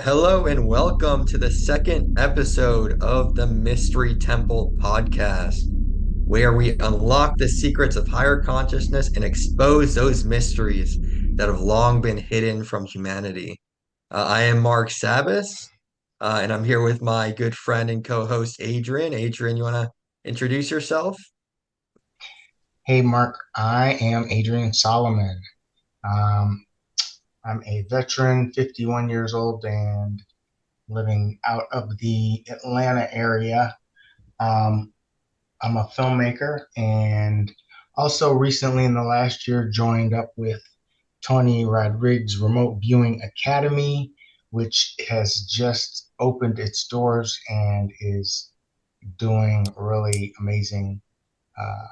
Hello and welcome to the second episode of the Mystery Temple podcast, where we unlock the secrets of higher consciousness and expose those mysteries that have long been hidden from humanity. I am Mark Sabbas, and I'm here with my good friend and co-host Adrian. Adrian, you want to introduce yourself? Hey Mark, I am Adrian Solomon. Um, I'm a veteran, 51 years old, and living out of the Atlanta area. Um, I'm a filmmaker and also recently in the last year joined up with Tony Rodriguez Remote Viewing Academy, which has just opened its doors and is doing really amazing uh,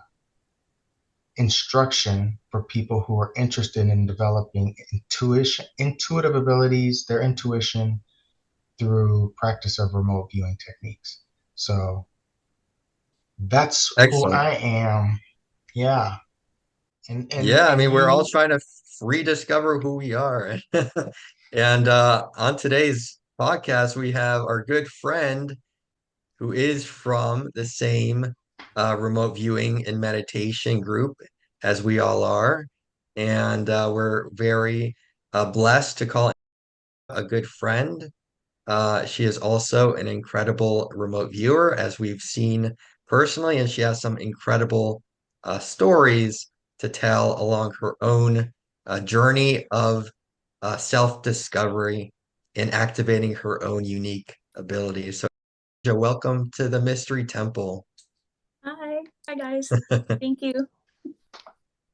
instruction for people who are interested in developing intuitive abilities, their intuition through practice of remote viewing techniques. So that's who Excellent. I am. Yeah. And Yeah, I and mean, we're all you trying to rediscover who we are. And on today's podcast, we have our good friend who is from the same remote viewing and meditation group as we all are. And we're very blessed to call a good friend. She is also an incredible remote viewer, as we've seen personally, and she has some incredible stories to tell along her own journey of self-discovery and activating her own unique abilities. So, welcome to the Mystery Temple. Hi guys. Thank you.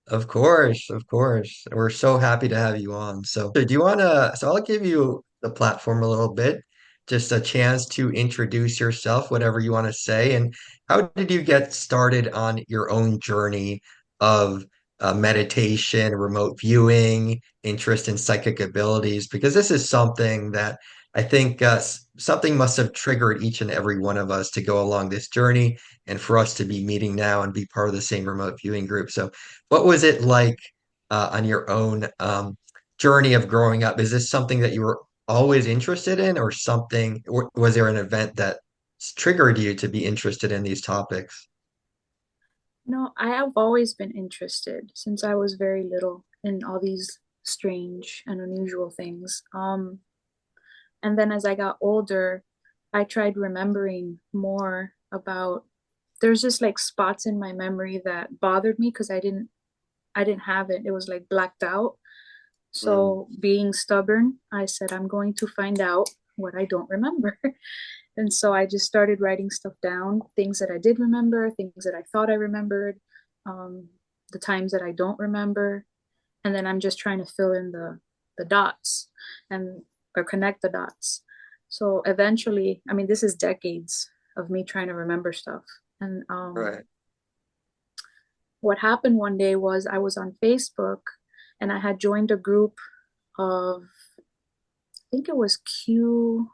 Of course, of course. We're so happy to have you on. So do you want to, so I'll give you the platform a little bit, just a chance to introduce yourself, whatever you want to say. And how did you get started on your own journey of meditation, remote viewing, interest in psychic abilities? Because this is something that I think something must have triggered each and every one of us to go along this journey and for us to be meeting now and be part of the same remote viewing group. So what was it like on your own journey of growing up? Is this something that you were always interested in, or something, or was there an event that triggered you to be interested in these topics? No, I have always been interested since I was very little in all these strange and unusual things. And then as I got older, I tried remembering more about there's just like spots in my memory that bothered me because I didn't have it. It was like blacked out. Mm, So being stubborn, I said I'm going to find out what I don't remember. And so I just started writing stuff down, things that I did remember, things that I thought I remembered, um, the times that I don't remember. And then I'm just trying to fill in the dots and or connect the dots. So eventually, I mean, this is decades of me trying to remember stuff. And right. what happened one day was I was on Facebook and I had joined a group of, I think it was Q,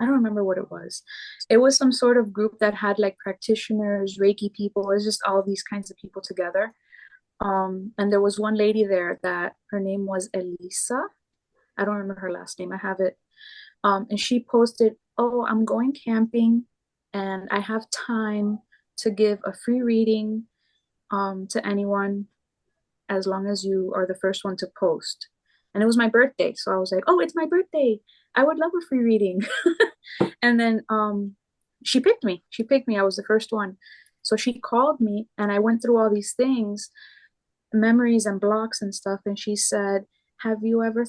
I don't remember what it was. It was some sort of group that had like practitioners, Reiki people. It was just all these kinds of people together. And there was one lady there that her name was Elisa. I don't remember her last name. I have it. And she posted, "Oh, I'm going camping and I have time to give a free reading to anyone as long as you are the first one to post." And it was my birthday. So I was like, "Oh, it's my birthday. I would love a free reading." And then she picked me. She picked me. I was the first one. So she called me and I went through all these things, memories and blocks and stuff. And she said, "Have you ever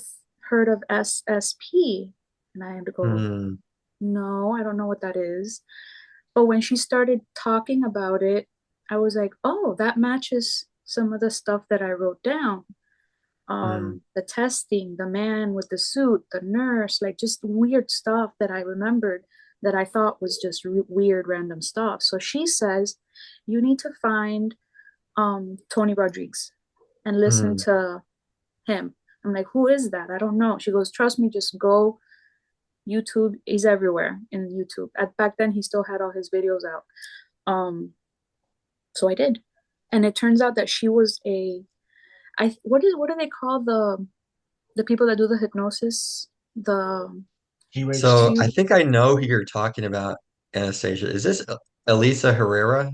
heard of SSP?" And I had to go, Mm, "No, I don't know what that is." But when she started talking about it, I was like, "Oh, that matches some of the stuff that I wrote down." mm, The testing, the man with the suit, the nurse, like just weird stuff that I remembered that I thought was just weird random stuff. So she says you need to find Tony Rodriguez and listen mm, to him. I'm like, "Who is that? I don't know." She goes, "Trust me, just go YouTube. He's everywhere in YouTube." Back then he still had all his videos out. So I did. And it turns out that she was a, what do they call the people that do the hypnosis? the So QHT. I Q. think I know who you're talking about, Anastasia. Is this Elisa Herrera?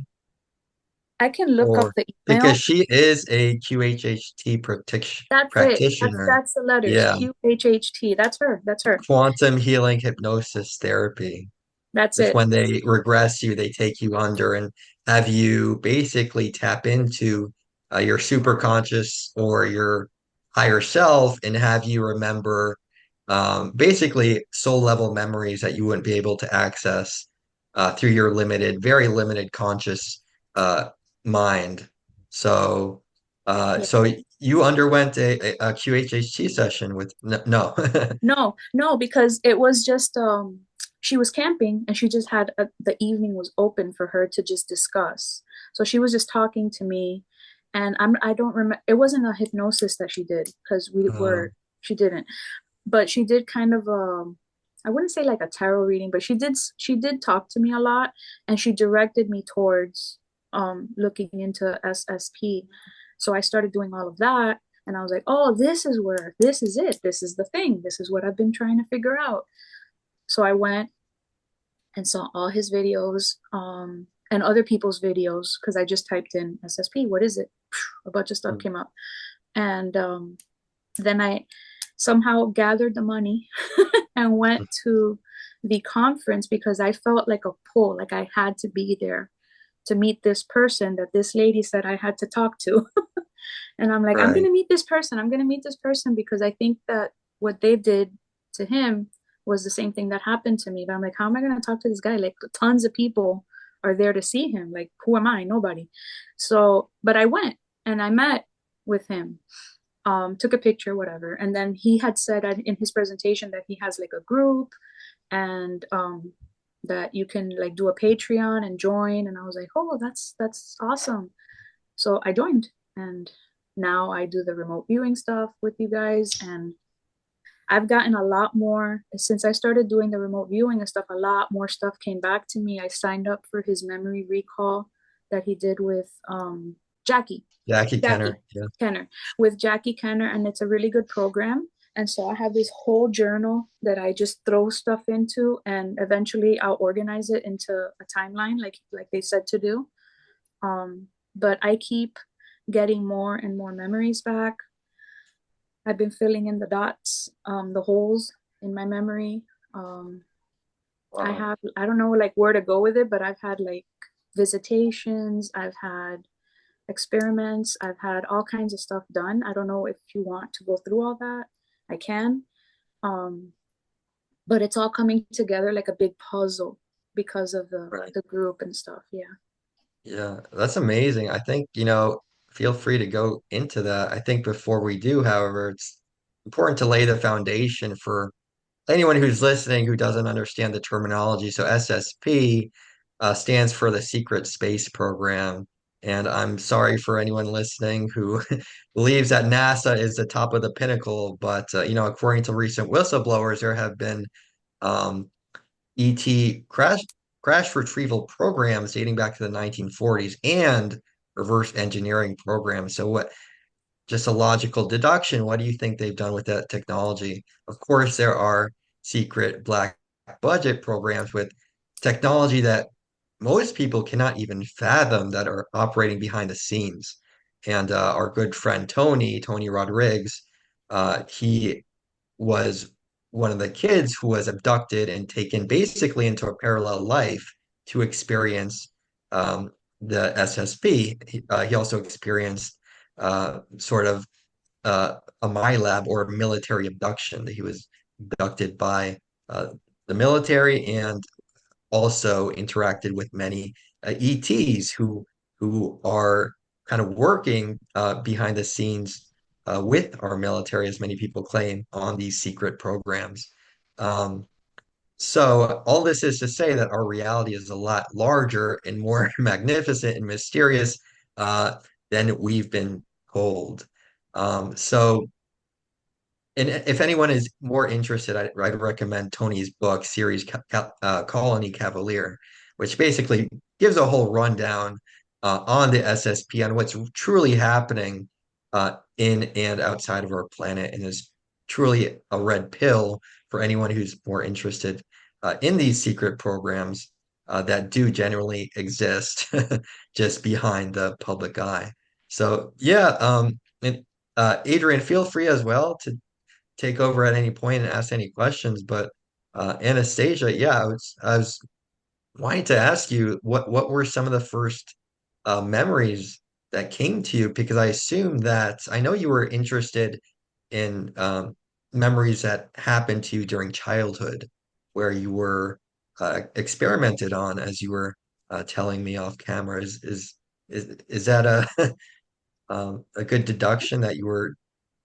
I can look up Or the because email. she is a QHHT That's it. practitioner. That's the letters. Yeah. QHHT. That's her. That's her. Quantum healing hypnosis therapy. That's Which it. when they regress you, they take you under and have you basically tap into your superconscious or your higher self and have you remember basically soul level memories that you wouldn't be able to access through your limited, very limited conscious uh, mind. So, Yeah. so you underwent a QHHT session with no. No, no, because it was just she was camping and she just had the evening was open for her to just discuss. So she was just talking to me and I don't remember, it wasn't a hypnosis that she did because we were she didn't. But she did kind of I wouldn't say like a tarot reading, but she did talk to me a lot and she directed me towards looking into SSP. So I started doing all of that and I was like, "Oh, this is it. This is the thing. This is what I've been trying to figure out." So I went and saw all his videos and other people's videos because I just typed in SSP, what is it? A bunch of stuff came up. And then I somehow gathered the money and went to the conference because I felt like a pull, like I had to be there to meet this person that this lady said I had to talk to. And I'm like, I'm going Right. to meet this person. I'm going to meet this person because I think that what they did to him was the same thing that happened to me. But I'm like, how am I going to talk to this guy? Like, tons of people are there to see him. Like, who am I? Nobody. So, but I went and I met with him, took a picture, whatever. And then he had said in his presentation that he has like a group and that you can like do a Patreon and join. And I was like, oh, that's awesome. So I joined and now I do the remote viewing stuff with you guys. And I've gotten a lot more since I started doing the remote viewing and stuff. A lot more stuff came back to me. I signed up for his memory recall that he did with Jackie, Jackie Jackie Kenner. Yeah. Kenner, with Jackie Kenner, and it's a really good program. And so I have this whole journal that I just throw stuff into, and eventually I'll organize it into a timeline, like they said to do. But I keep getting more and more memories back. I've been filling in the dots, the holes in my memory. Um, Wow. I don't know like where to go with it, but I've had like visitations, I've had experiments, I've had all kinds of stuff done. I don't know if you want to go through all that. I can. Um, but it's all coming together like a big puzzle because of Right. the group and stuff. Yeah. Yeah, that's amazing. I think, feel free to go into that. I think before we do, however, it's important to lay the foundation for anyone who's listening who doesn't understand the terminology. So SSP stands for the Secret Space Program. And I'm sorry for anyone listening who believes that NASA is the top of the pinnacle, but according to recent whistleblowers, there have been um, ET crash retrieval programs dating back to the 1940s and reverse engineering programs. So what just a logical deduction, what do you think they've done with that technology? Of course, there are secret black budget programs with technology that most people cannot even fathom that are operating behind the scenes. And our good friend Tony Rodriguez, he was one of the kids who was abducted and taken basically into a parallel life to experience the SSP. He also experienced sort of a MILAB or military abduction. That he was abducted by the military and also interacted with many ETs who are kind of working behind the scenes with our military, as many people claim, on these secret programs. Um, so all this is to say that our reality is a lot larger and more magnificent and mysterious than we've been told. So and if anyone is more interested, I'd recommend Tony's book series, Colony Cavalier, which basically gives a whole rundown on the SSP, on what's truly happening in and outside of our planet, and is truly a red pill for anyone who's more interested in these secret programs that do genuinely exist just behind the public eye. So yeah, Adrian, feel free as well to take over at any point and ask any questions. But Anastasia, yeah, I was wanting to ask you what were some of the first memories that came to you? Because I assume that I know you were interested in memories that happened to you during childhood, where you were experimented on, as you were telling me off camera. Is that a good deduction that you were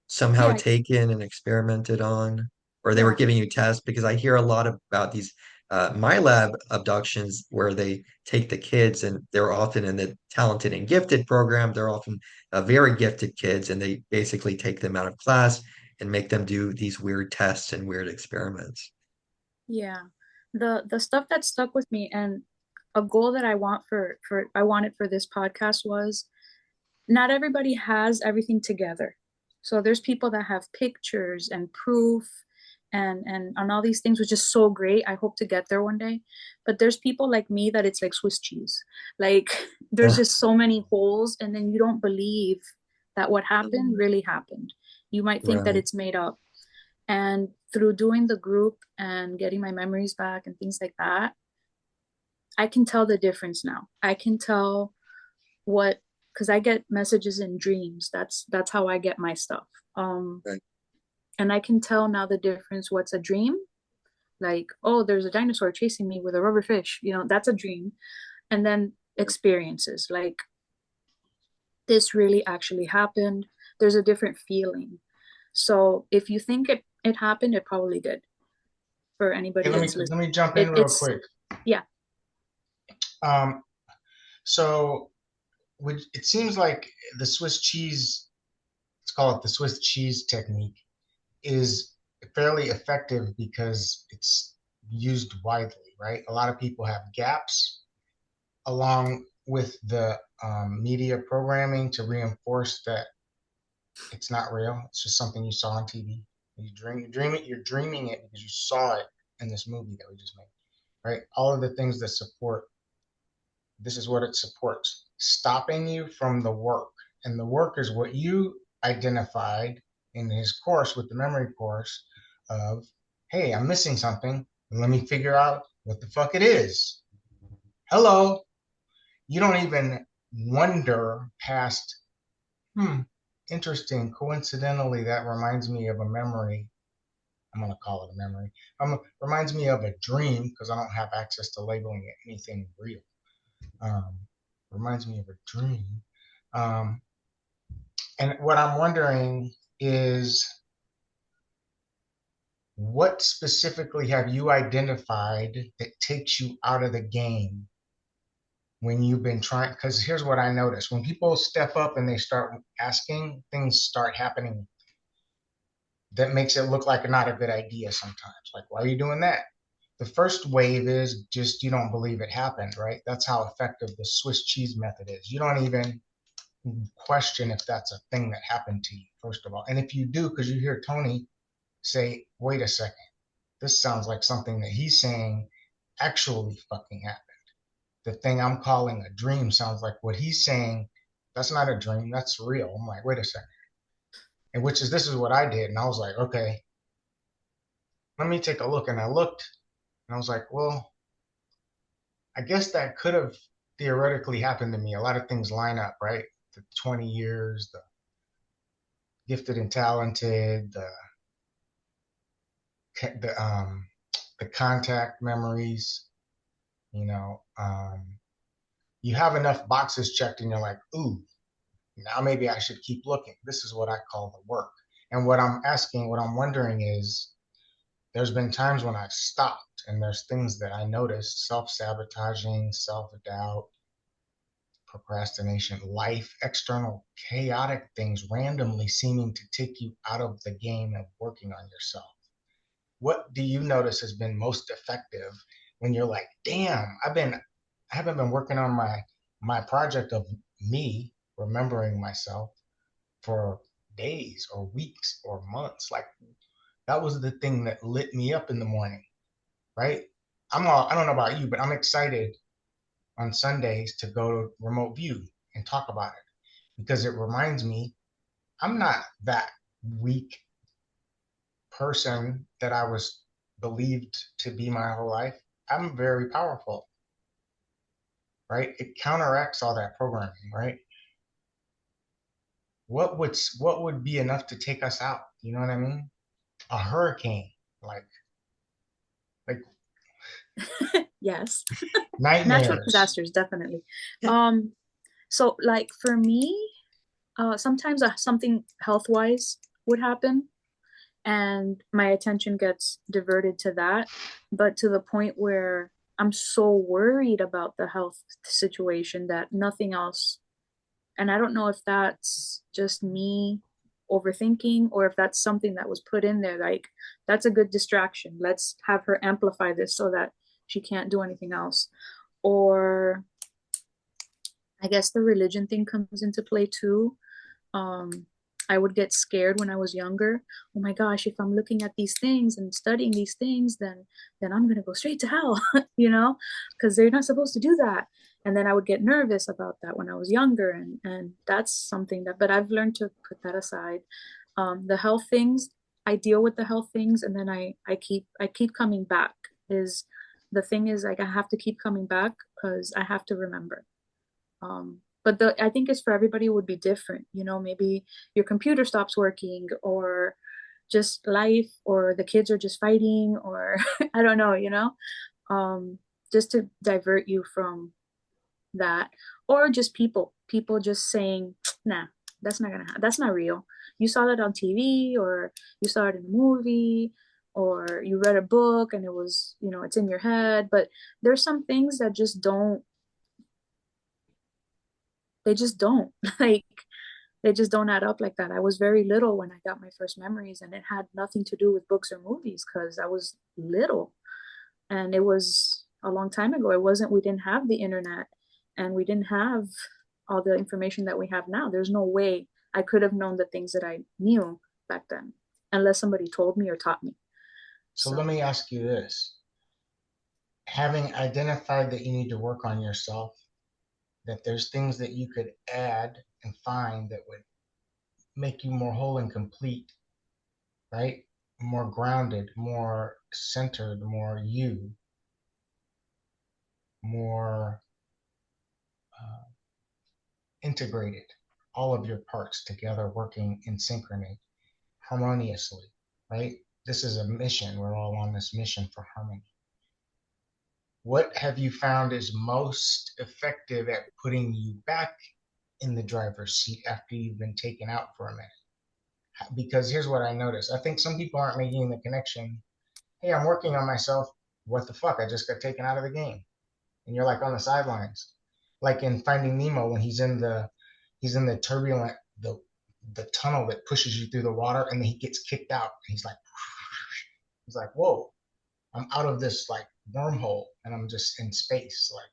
somehow Yeah, taken and experimented on, or they were yeah, giving you tests? Because I hear a lot about these MILAB abductions where they take the kids and they're often in the talented and gifted program. They're often very gifted kids, and they basically take them out of class and make them do these weird tests and weird experiments. yeah. The stuff that stuck with me and a goal that I want for I wanted for this podcast was not everybody has everything together. So there's people that have pictures and proof and all these things, which is so great. I hope to get there one day. But there's people like me that it's like Swiss cheese. Like there's just so many holes, and then you don't believe that what happened really happened. You might think that Right. it's made up. And through doing the group and getting my memories back and things like that, I can tell the difference now. I can tell what, because I get messages in dreams. That's how I get my stuff. Right. And I can tell now the difference what's a dream. Like, oh, there's a dinosaur chasing me with a rubber fish. That's a dream. And then experiences like this really actually happened. There's a different feeling. So if you think it happened, it probably did for Hey, anybody let me that's let me listening. jump in It, real it's quick. yeah, Um, so it seems like the Swiss cheese, let's call it the Swiss cheese technique, is fairly effective because it's used widely, right? A lot of people have gaps along with the media programming to reinforce that it's not real. It's just something you saw on TV. You're dreaming it because you saw it in this movie that we just made, right? All of the things that support this is what it supports: stopping you from the work. And the work is what you identified in his course with the memory course of, hey, I'm missing something. Let me figure out what the fuck it is. Hello. You don't even wonder past, hmm, interesting. Coincidentally, that reminds me of a memory. I'm going to call it a memory. Reminds me of a dream because I don't have access to labeling it anything real. Um, reminds me of a dream. Um, and what I'm wondering is, what specifically have you identified that takes you out of the game when you've been trying? Because here's what I notice: when people step up and they start asking, things start happening that makes it look like not a good idea sometimes. Like, why are you doing that? The first wave is just you don't believe it happened, right? That's how effective the Swiss cheese method is. You don't even question if that's a thing that happened to you, first of all. And if you do, because you hear Tony say, wait a second, this sounds like something that he's saying actually fucking happened. The thing I'm calling a dream sounds like what he's saying, that's not a dream, that's real. I'm like, wait a second. And this is what I did. And I was like, okay, let me take a look. And I looked and I was like, well, I guess that could have theoretically happened to me. A lot of things line up, right? The 20 years, the gifted and talented, the the contact memories, you know, you have enough boxes checked and you're like, ooh, now maybe I should keep looking. This is what I call the work. And what I'm wondering is, there's been times when I've stopped and there's things that I noticed: self-sabotaging, self-doubt, procrastination, life, external chaotic things randomly seeming to take you out of the game of working on yourself. What do you notice has been most effective when you're like, damn, I haven't been working on my project of me remembering myself for days or weeks or months. Like That was the thing that lit me up in the morning, right? I don't know about you, but I'm excited on Sundays to go to remote view and talk about it because it reminds me I'm not that weak person that I was believed to be my whole life. I'm very powerful, right? It counteracts all that programming, right? What would be enough to take us out? You know what I mean? A hurricane, like like Yes. Natural nightmares. disasters, definitely. Um, so like for me, sometimes something health-wise would happen, and my attention gets diverted to that, but to the point where I'm so worried about the health situation that nothing else. And I don't know if that's just me overthinking or if that's something that was put in there. Like, that's a good distraction. Let's have her amplify this so that she can't do anything else. Or I guess the religion thing comes into play too. Um, I would get scared when I was younger. Oh my gosh, if I'm looking at these things and studying these things, then I'm gonna go straight to hell, because they're not supposed to do that. And then I would get nervous about that when I was younger, and that's something that. But I've learned to put that aside. The health things, I deal with the health things, and then I keep coming back. Is the thing is like I have to keep coming back because I have to remember. But I think it's for everybody would be different. Maybe your computer stops working, or just life, or the kids are just fighting, or I don't know, um, just to divert you from that, or just people just saying, nah, that's not real. You saw that on TV, or you saw it in a movie, or you read a book and it was, it's in your head. But there's some things that just don't, they just don't like they just don't add up like that. I was very little when I got my first memories, and it had nothing to do with books or movies because I was little, and it was a long time ago. It wasn't, we didn't have the internet, and we didn't have all the information that we have now. There's no way I could have known the things that I knew back then unless somebody told me or taught me. So let So, me ask you this. Having identified that you need to work on yourself, that there's things that you could add and find that would make you more whole and complete, right? More grounded, more centered, more you, more uh, integrated, all of your parts together working in synchrony, harmoniously, right? This is a mission. We're all on this mission for harmony. What have you found is most effective at putting you back in the driver's seat after you've been taken out for a minute? Because here's what I noticed. I think some people aren't making the connection. Hey, I'm working on myself. What the fuck? I just got taken out of the game. And you're like on the sidelines. Like in Finding Nemo when he's in the turbulent the tunnel that pushes you through the water and then he gets kicked out. He's like, whoa, I'm out of this like wormhole and I'm just in space. Like,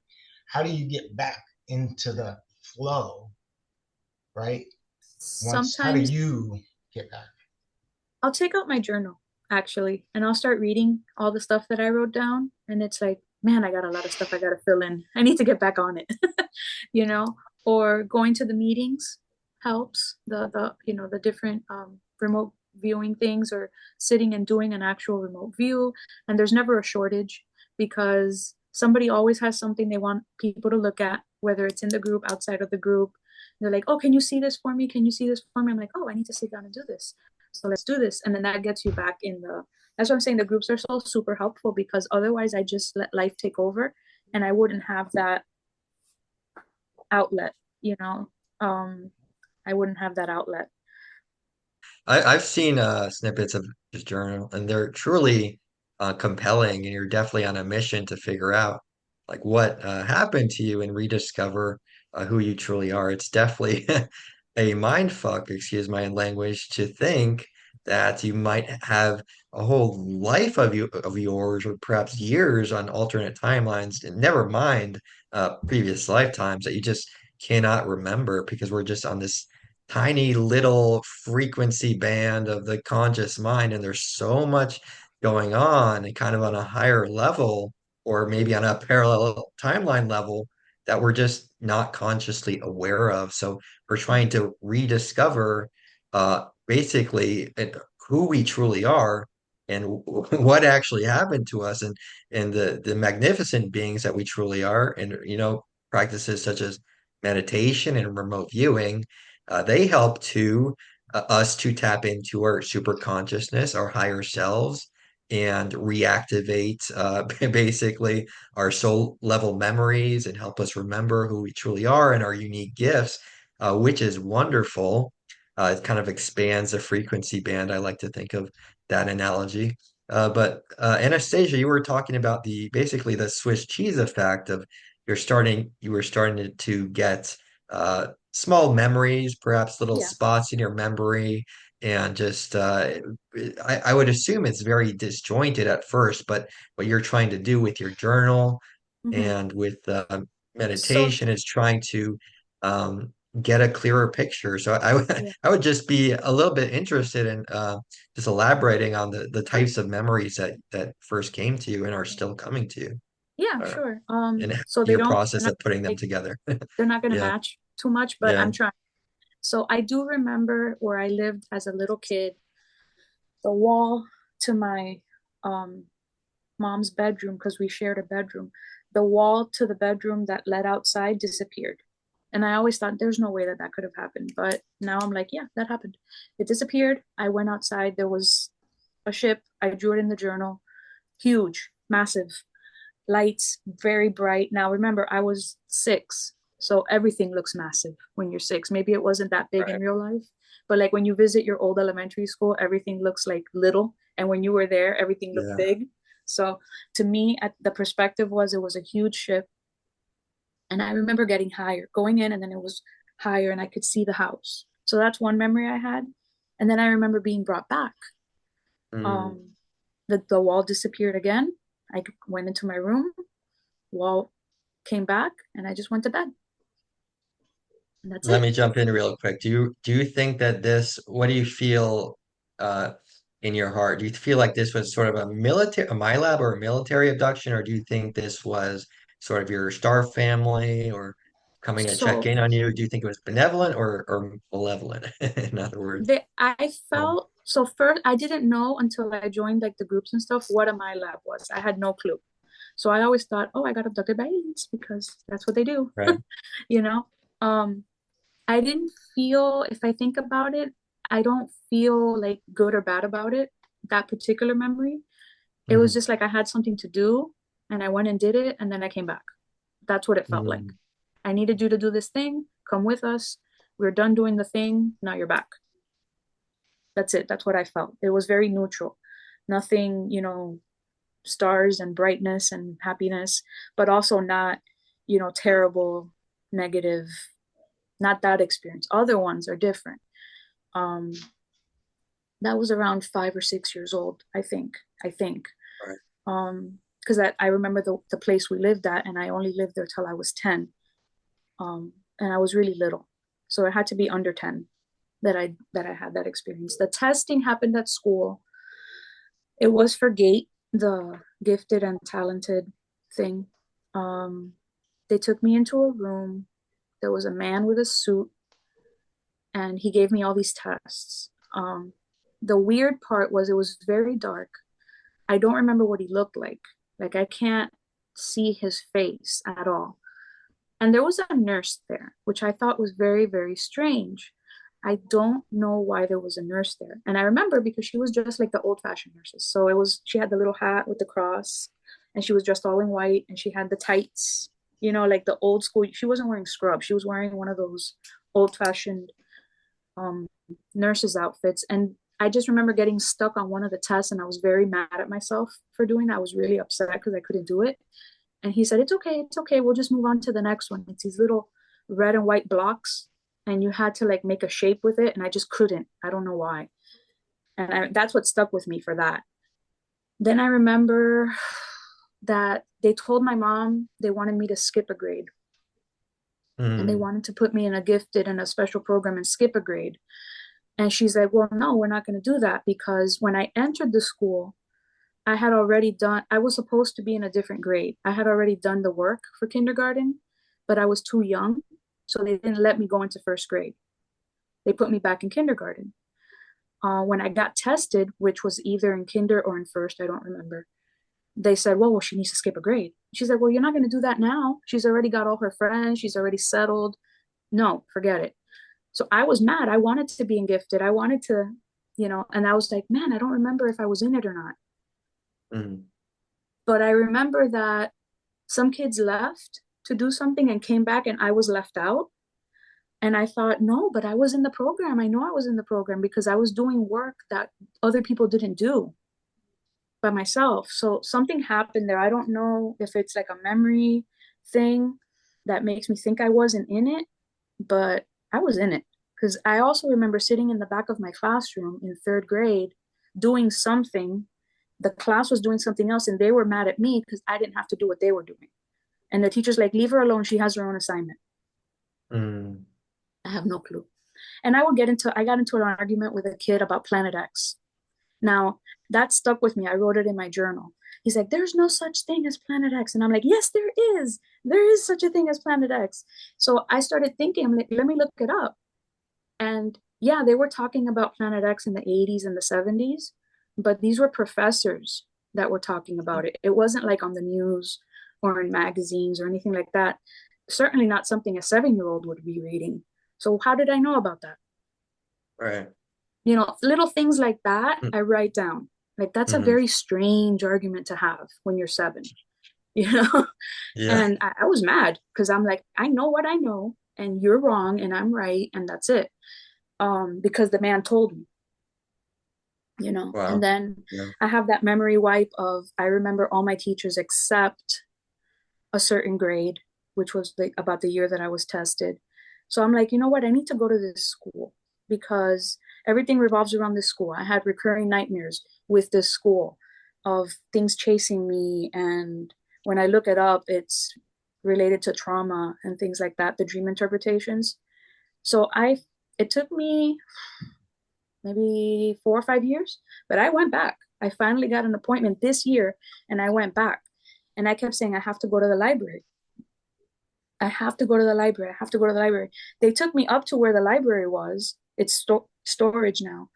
how do you get back into the flow, right? Once how do sometimes you get back? I'll take out my journal actually, and I'll start reading all the stuff that I wrote down. And it's like, man, I got a lot of stuff I got to fill in. I need to get back on it, you know, or going to the meetings helps. The different remote viewing things, or sitting and doing an actual remote view. And there's never a shortage because somebody always has something they want people to look at, whether it's in the group, outside of the group. They're like, oh, can you see this for me? Can you see this for me? I'm like, oh, I need to sit down and do this. So let's do this. And then that gets you back in the, that's what I'm saying. The groups are so super helpful because otherwise I just let life take over and I wouldn't have that outlet, you know? Um, I wouldn't have that outlet. I've seen snippets of his journal, and they're truly compelling. And you're definitely on a mission to figure out like what happened to you and rediscover who you truly are. It's definitely a mind fuck, excuse my language, to think that you might have a whole life of yours, or perhaps years on alternate timelines, and never mind previous lifetimes that you just cannot remember because we're just on this tiny little frequency band of the conscious mind, and there's so much going on and kind of on a higher level, or maybe on a parallel timeline level that we're just not consciously aware of. So we're trying to rediscover basically who we truly are and what actually happened to us and the magnificent beings that we truly are. And practices such as meditation and remote viewing, they help to us to tap into our super consciousness, our higher selves, and reactivate basically our soul level memories and help us remember who we truly are and our unique gifts, which is wonderful. It kind of expands the frequency band. I like to think of that analogy. But Anastasia, you were talking about the basically the Swiss cheese effect of you were starting to get small memories, perhaps little Yeah. spots in your memory, and just I would assume it's very disjointed at first, but what you're trying to do with your journal Hmm. and with So meditation is trying to um, get a clearer picture. So I would yeah, I would just be a little bit interested in just elaborating on the sure. types of memories that first came to you and are still coming to you, Yeah, uh, sure. and So your they're process not of putting them like together. they're not gonna Yeah, match too much, but yeah. I'm trying. So I do remember where I lived as a little kid, the wall to my um mom's bedroom, because we shared a bedroom, the wall to the bedroom that led outside disappeared. And I always thought there's no way that that could have happened. But now I'm like, yeah, that happened. It disappeared. I went outside. There was a ship. I drew it in the journal. Huge, massive lights, very bright. Now remember, I was 6. So everything looks massive when you're 6. Maybe it wasn't that big in Right. real life, but like when you visit your old elementary school, everything looks like little. And when you were there, everything looked Yeah. big. So to me, the perspective was it was a huge ship. And I remember getting higher, going in, and then it was higher, and I could see the house. So that's one memory I had. And then I remember being brought back. Mm. Um, the wall disappeared again. I went into my room, wall came back, and I just went to bed. And that's Let it. me jump in real quick. Do you think that what do you feel uh in your heart? Do you feel like this was sort of a MILAB or a military abduction, or do you think this was sort of your star family or coming to check So in on you? Do you think it was benevolent or malevolent, in other words? I Um, felt so first I didn't know until I joined like the groups and stuff what a MILAB was. I had no clue. So I always thought, oh, I got abducted by aliens because that's what they do, right. you know? Um, I didn't feel, if I think about it, I don't feel like good or bad about it, that particular memory. It was Mhm. just like I had something to do and I went and did it and then I came back. That's what it felt like. Mm. I needed you to do this thing, come with us. We're done doing the thing, now you're back. That's it. That's what I felt. It was very neutral. Nothing, stars and brightness and happiness, but also not, terrible, negative, not that experience. Other ones are different. Um, that was around 5 or 6 years old, I think. I think. Right. Because I remember the place we lived at, and I only lived there till I was 10. And I was really little. So it had to be under 10 that I had that experience. The testing happened at school. It was for GATE, the gifted and talented thing. Um, they took me into a room. There was a man with a suit, and he gave me all these tests. The weird part was it was very dark. I don't remember what he looked like. Like I can't see his face at all. And there was a nurse there, which I thought was very, very strange. I don't know why there was a nurse there. And I remember because she was dressed like the old-fashioned nurses. So she had the little hat with the cross, and she was dressed all in white, and she had the tights, like the old school. She wasn't wearing scrubs. She was wearing one of those old-fashioned um, nurses' outfits. And I just remember getting stuck on one of the tests, and I was very mad at myself for doing that. I was really upset because I couldn't do it. And he said, it's okay. We'll just move on to the next one. It's these little red and white blocks, and you had to like make a shape with it. And I just couldn't. I don't know why. And that's what stuck with me for that. Then I remember that they told my mom they wanted me to skip a grade. and they Mm, wanted to put me in a gifted and a special program and skip a grade. And she's like, well, no, we're not going to do that because when I entered the school, I was supposed to be in a different grade. I had already done the work for kindergarten, but I was too young. So they didn't let me go into first grade. They put me back in kindergarten. When I got tested, which was either in kinder or in first, I don't remember, they said, well, she needs to skip a grade. She's like, well, you're not going to do that now. She's already got all her friends. She's already settled. No, forget it. So I was mad. I wanted to be in gifted. I wanted to, and I was like, man, I don't remember if I was in it or not. mm, But I remember that some kids left to do something and came back and I was left out. And I thought, no, but I was in the program. I know I was in the program because I was doing work that other people didn't do by myself. So something happened there. I don't know if it's like a memory thing that makes me think I wasn't in it, but I was in it. Because I also remember sitting in the back of my classroom in third grade doing something. The class was doing something else and they were mad at me because I didn't have to do what they were doing. And the teacher's like, leave her alone. She has her own assignment. mm. I have no clue. And I got into an argument with a kid about Planet X. Now, that stuck with me. I wrote it in my journal. He's like, there's no such thing as Planet X. And I'm like, yes, there is. There is such a thing as Planet X. So I started thinking, I'm like, let me look it up. And yeah, they were talking about Planet X in the 80s and the 70s, but these were professors that were talking about it. It wasn't like on the news or in magazines or anything like that. Certainly not something a 7-year-old would be reading. So how did I know about that? Right. Little things like that, Mm, I write down. Like that's a mhm. very strange argument to have when you're 7, you know? Yeah. And I was mad because I'm like, I know what I know, and you're wrong, and I'm right, and that's it. Because the man told me. And Wow. then Yeah. I have that memory wipe of I remember all my teachers except a certain grade, which was like about the year that I was tested. So I'm like, you know what? I need to go to this school because everything revolves around this school. I had recurring nightmares with this school of things chasing me. And when I look it up, it's related to trauma and things like that, the dream interpretations. So it took me maybe 4 or 5 years, but I went back. I finally got an appointment this year and I went back. And I kept saying, I have to go to the library. I have to go to the library. I have to go to the library. They took me up to where the library was. It's storage now.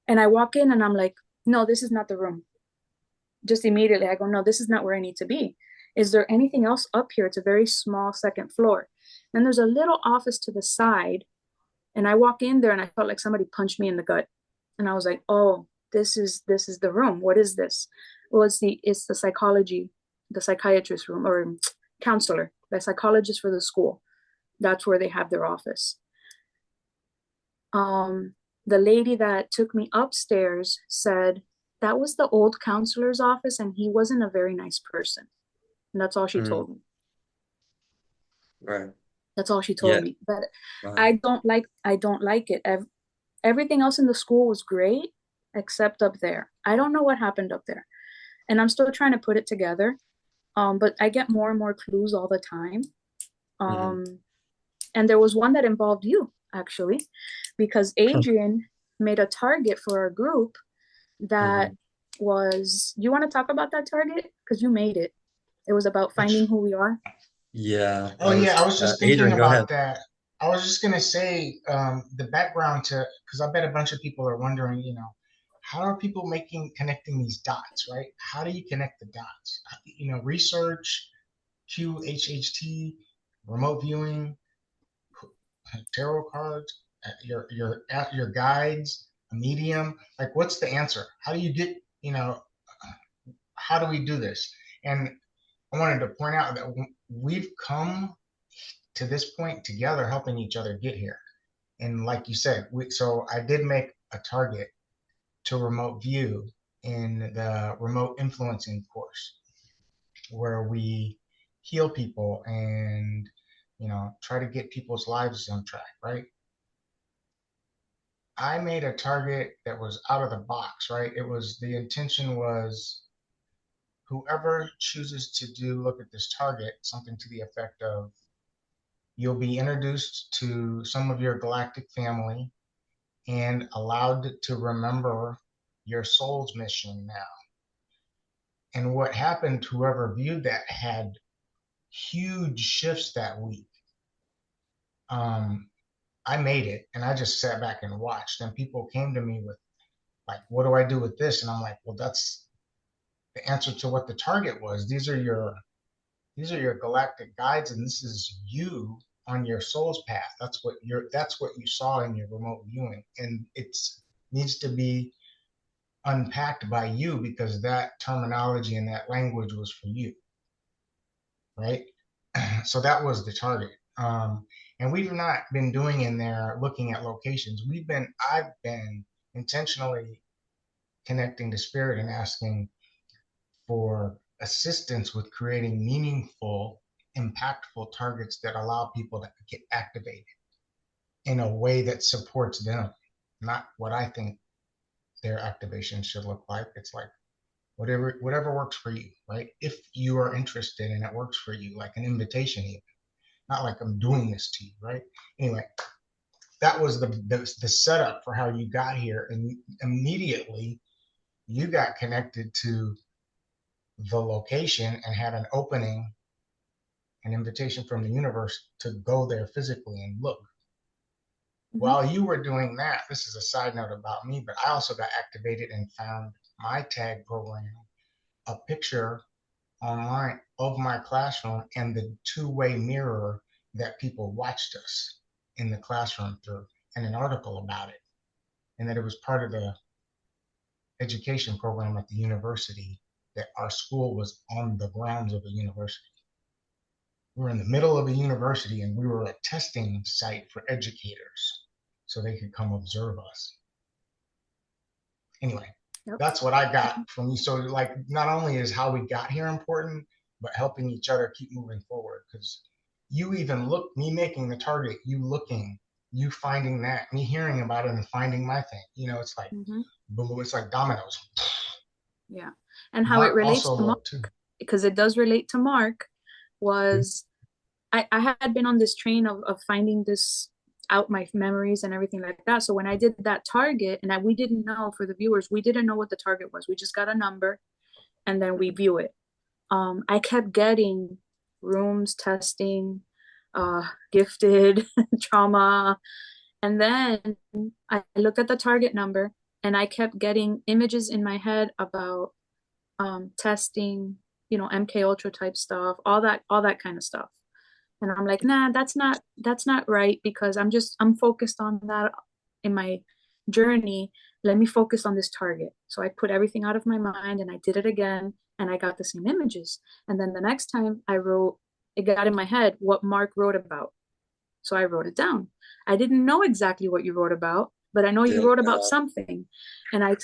And I walk in and I'm like, no, this is not the room. Just immediately, I go, no, this is not where I need to be. Is there anything else up here? It's a very small second floor. Then there's a little office to the side. And I walk in there and I felt like somebody punched me in the gut. And I was like, oh, this is the room. What is this? Well, it's the psychology, the psychiatrist room or counselor, the psychologist for the school. That's where they have their office. Um, the lady that took me upstairs said that was the old counselor's office and he wasn't a very nice person. And that's all she Mm, told me. right. That's all she Yeah. told me. But Wow. I don't like it. Everything else in the school was great except up there. I don't know what happened up there. And I'm still trying to put it together. But I get more and more clues all the time. Hmm. Um, and there was one that involved you, actually, because Adrian made a target for our group that Hmm. you want to talk about that target? Because you made it. It was about finding Which, who we are. Yeah. oh yeah, I was just thinking Adrian, go ahead. about that. I was just gonna say the background to because I bet a bunch of people are wondering, how are people connecting these dots, right? How do you connect the dots? Research, QHHT, remote viewing, tarot cards, your guides, a medium. Like, what's the answer? How do you get, how do we do this? And I wanted to point out that we've come to this point together, helping each other get here. And like you said, so I did make a target to remote view in the remote influencing course, where we heal people and try to get people's lives on track, right? I made a target that was out of the box, right? The intention was whoever chooses to look at this target, something to the effect of, you'll be introduced to some of your galactic family and allowed to remember your soul's mission now. And what happened, whoever viewed that had huge shifts that week. I made it and I just sat back and watched. And people came to me with, like, what do I do with this? And I'm like, well, that's the answer to what the target was. These are your galactic guides, and this is you on your soul's path. That's what you saw in your remote viewing. And it's needs to be unpacked by you because that terminology and that language was for you, right? So that was the target. And we've not been doing in there looking at locations. I've been intentionally connecting to spirit and asking for assistance with creating meaningful, impactful targets that allow people to get activated in a way that supports them, not what I think their activation should look like. It's like whatever works for you, right? If you are interested and it works for you, like an invitation even. Not like I'm doing this to you, right? Anyway, that was the setup for how you got here, and immediately you got connected to the location and had an opening, an invitation from the universe to go there physically and look. Mm-hmm. While you were doing that, this is a side note about me, but I also got activated and found my tag program, a picture online of my classroom and the two-way mirror that people watched us in the classroom through, and an article about it, and that it was part of the education program at the university, that our school was on the grounds of a university. We were in the middle of a university and we were a testing site for educators so they could come observe us. Anyway, Yep. that's what I got from you. So, like, not only is how we got here important, but helping each other keep moving forward. Because you even look, me making the target, you looking, you finding that, me hearing about it and finding my thing. It's like, Mm-hmm. boom, it's like dominoes. Yeah. And how it Mark relates also to Mark, looked too. because it does relate to Mark, was I had been on this train of finding this out, my memories and everything like that. So when I did that target, and we didn't know, for the viewers, we didn't know what the target was. We just got a number and then we view it. I kept getting rooms, testing, gifted, trauma. And then I looked at the target number and I kept getting images in my head about testing, MK Ultra type stuff, all that kind of stuff. And I'm like, nah, that's not right, because I'm focused on that in my journey. Let me focus on this target. So I put everything out of my mind and I did it again and I got the same images. And then the next time I wrote, it got in my head what Mark wrote about. So I wrote it down. I didn't know exactly what you wrote about, but I know you wrote about something. And I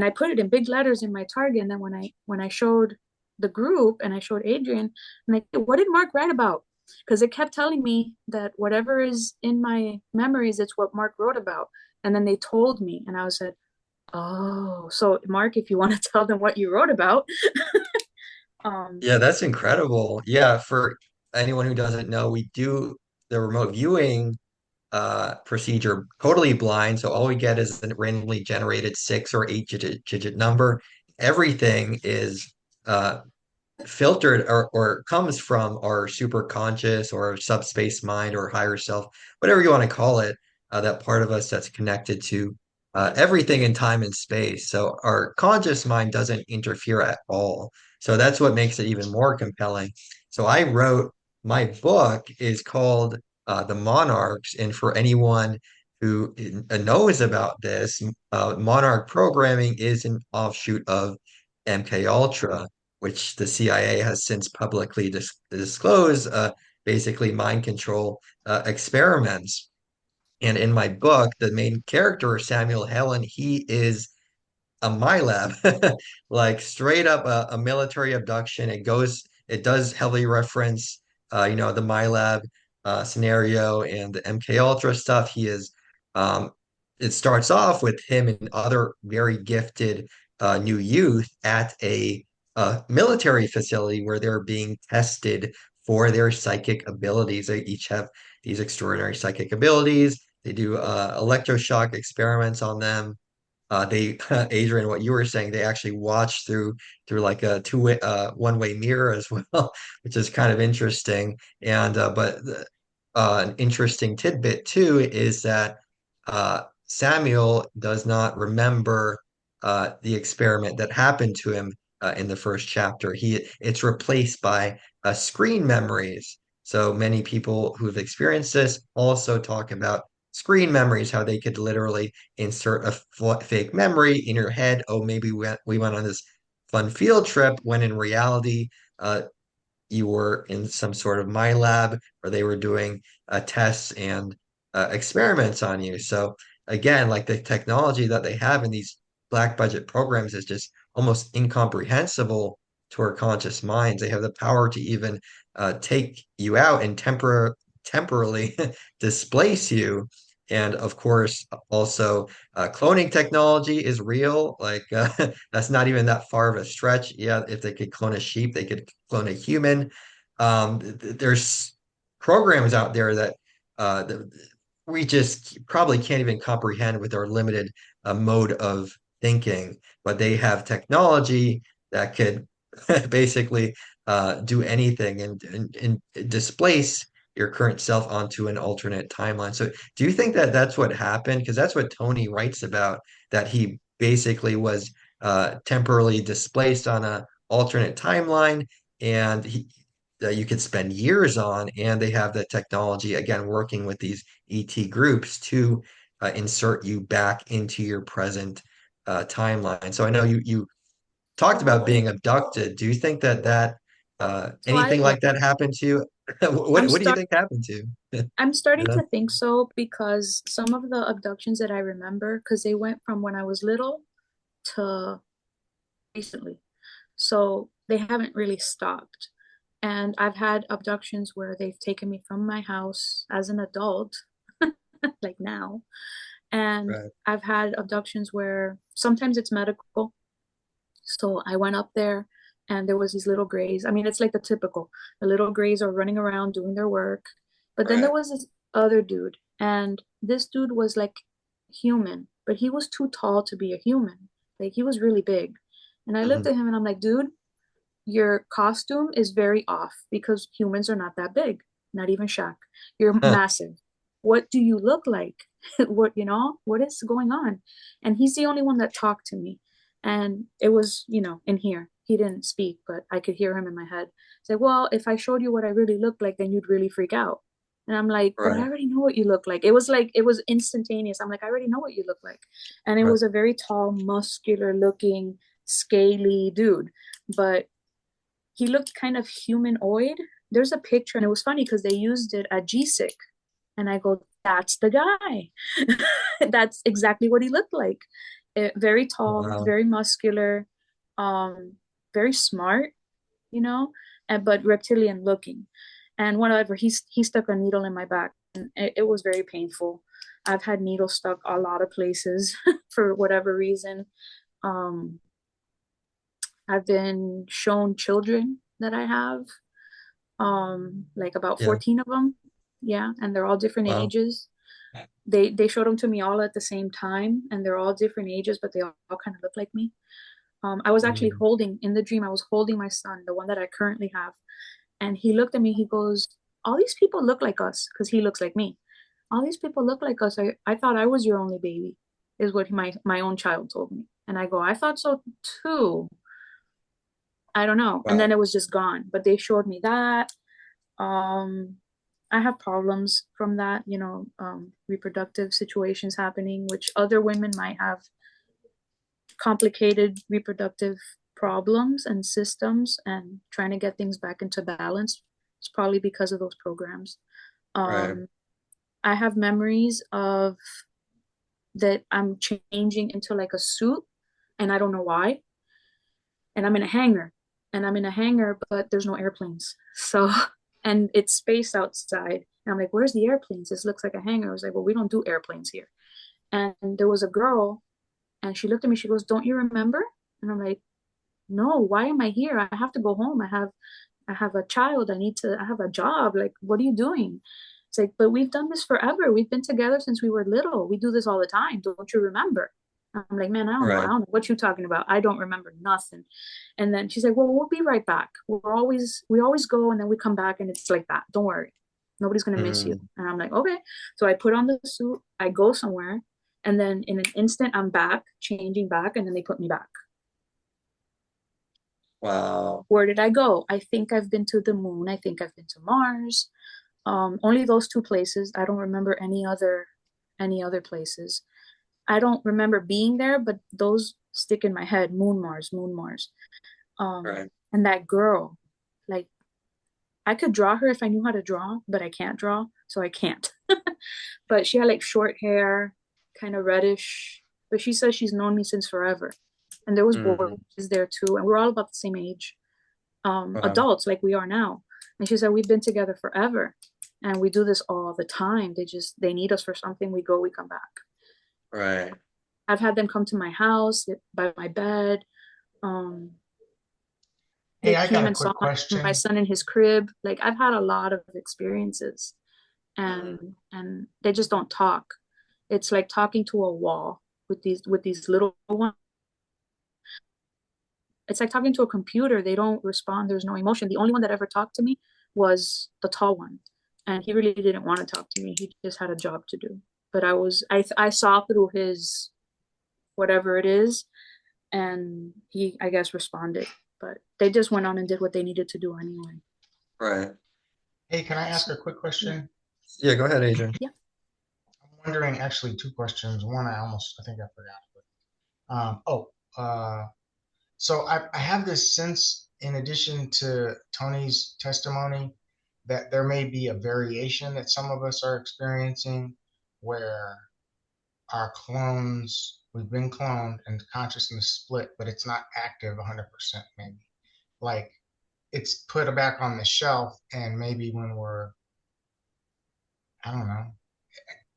put it in big letters in my target. And then when I showed the group and I showed Adrian, I'm like, what did Mark write about? Because it kept telling me that whatever is in my memories, it's what Mark wrote about. And then they told me, and I was like, oh, so Mark, if you want to tell them what you wrote about. Yeah, that's incredible. Yeah, for anyone who doesn't know, we do the remote viewing procedure totally blind. So all we get is a randomly generated 6 or 8 digit number. Everything is filtered or comes from our super conscious or subspace mind or higher self, whatever you want to call it, that part of us that's connected to everything in time and space. So our conscious mind doesn't interfere at all. So that's what makes it even more compelling. So I wrote, my book is called The Monarchs. And for anyone who knows about this, monarch programming is an offshoot of MK Ultra, which the CIA has since publicly disclosed, basically mind control experiments. And in my book, the main character, Samuel Helen, he is a MILAB, like straight up a military abduction. It does heavily reference, the MILAB scenario and the MK Ultra stuff. Um, it starts off with him and other very gifted new youth at a military facility where they're being tested for their psychic abilities. They each have these extraordinary psychic abilities. They do electroshock experiments on them. They Adrian, what you were saying, they actually watch through like a two-way one-way mirror as well, which is kind of interesting. And an interesting tidbit too is that Samuel does not remember the experiment that happened to him in the first chapter. It's replaced by screen memories. So many people who've experienced this also talk about screen memories, how they could literally insert a fake memory in your head. Oh, maybe we went on this fun field trip, when in reality, you were in some sort of MILAB, or they were doing tests and experiments on you. So again, like the technology that they have in these black budget programs is just almost incomprehensible to our conscious minds. They have the power to even take you out and temporarily displace you. And of course, also cloning technology is real. Like that's not even that far of a stretch. Yeah, if they could clone a sheep, they could clone a human. There's programs out there that we just probably can't even comprehend with our limited mode of thinking, but they have technology that could basically do anything and displace your current self onto an alternate timeline. So do you think that that's what happened? Because that's what Tony writes about, that he basically was temporarily displaced on a alternate timeline, and that you could spend years on, and they have the technology, again, working with these ET groups to insert you back into your present timeline. So I know you talked about being abducted. Do you think that So anything like that happened to you? I'm What do you start think happened to you? I'm You starting know? to think so because some of the abductions that I remember, because they went from when I was little to recently. So they haven't really stopped. And I've had abductions where they've taken me from my house as an adult, like now. And Right. I've had abductions where sometimes it's medical. So I went up there and there was these little grays. I mean, it's like the little grays are running around doing their work. But then there Right. was this other dude, and this dude was like human, but he was too tall to be a human. Like he was really big. And I looked Mhm. at him and I'm like, dude, your costume is very off because humans are not that big, not even Shaq. You're massive. What do you look like? What is going on? And he's the only one that talked to me. And it was, in here. He didn't speak, but I could hear him in my head. Say, well, if I showed you what I really looked like, then you'd really freak out. And I'm like, but I Right. already know what you look like. It was instantaneous. I'm like, I already know what you look like. And it Right. was a very tall, muscular looking, scaly dude. But he looked kind of humanoid. There's a picture, and it was funny because they used it at GSIC. And I go, that's the guy. That's exactly what he looked like. Very tall, Wow. very muscular, um, very smart, you know, but reptilian looking. And whatever, he stuck a needle in my back, and it was very painful. I've had needles stuck a lot of places for whatever reason. Um, I've been shown children that I have, like about Yeah. 14 of them. Yeah, and they're all different Wow. ages. They showed them to me all at the same time, and they're all different ages, but they all kind of look like me. I was actually Mm. holding in the dream, I was holding my son, the one that I currently have, and he looked at me, he goes, all these people look like us, because he looks like me. All these people look like us. I thought I was your only baby, is what my own child told me. And I go, I thought so too. I don't know. And then Wow. it was just gone. But they showed me that. Um, I have problems from that, reproductive situations happening, which other women might have complicated reproductive problems and systems and trying to get things back into balance. It's probably because of those programs. Right. Um, I have memories of that I'm changing into like a suit and I don't know why. And I'm in a hangar but there's no airplanes. So, and it's space outside. And I'm like, where's the airplanes? This looks like a hangar. I was like, well, we don't do airplanes here. And there was a girl and she looked at me, she goes, don't you remember? And I'm like, no, why am I here? I have to go home. I have a child. I have a job. Like, what are you doing? It's like, but we've done this forever. We've been together since we were little. We do this all the time. Don't you remember? I'm like, man, I don't know. I Right. don't know what you're talking about. I don't remember nothing. And then she's like, well, we'll be right back. We always go and then we come back and it's like that. Don't worry. Nobody's gonna miss you. Mm, And I'm like, okay. So I put on the suit, I go somewhere, and then in an instant I'm back, changing back, and then they put me back. wow. Where did I go? I think I've been to the moon. I think I've been to Mars. Only those two places. I don't remember any other places. I don't remember being there, but those stick in my head. Moon, Mars, Moon, Mars. Right. And that girl, like I could draw her if I knew how to draw, but I can't draw, so I can't. But she had like short hair, kind of reddish. But she says she's known me since forever. And there was boys Hmm. there too, and we're all about the same age, Wow. adults like we are now. And she said we've been together forever, and we do this all the time. They need us for something. We go, we come back. Right. I've had them come to my house, sit by my bed. Um, Hey, they I got came a and saw quick my question. son in his crib. Like I've had a lot of experiences, Mm, and they just don't talk. It's like talking to a wall with these little ones. It's like talking to a computer. They don't respond. There's no emotion. The only one that ever talked to me was the tall one, and he really didn't want to talk to me. He just had a job to do. But I saw through his whatever it is, and he, I guess, responded. But they just went on and did what they needed to do anyway. right. Hey, can I ask So, a quick yeah, question? Yeah, go ahead, Adrian. yeah. I'm wondering, actually, two questions. One, I think I forgot. Oh, so I have this sense, in addition to Tony's testimony, that there may be a variation that some of us are experiencing where our clones, we've been cloned and consciousness split, but it's not active 100%, maybe. Like it's put back on the shelf, and maybe when we're, I don't know,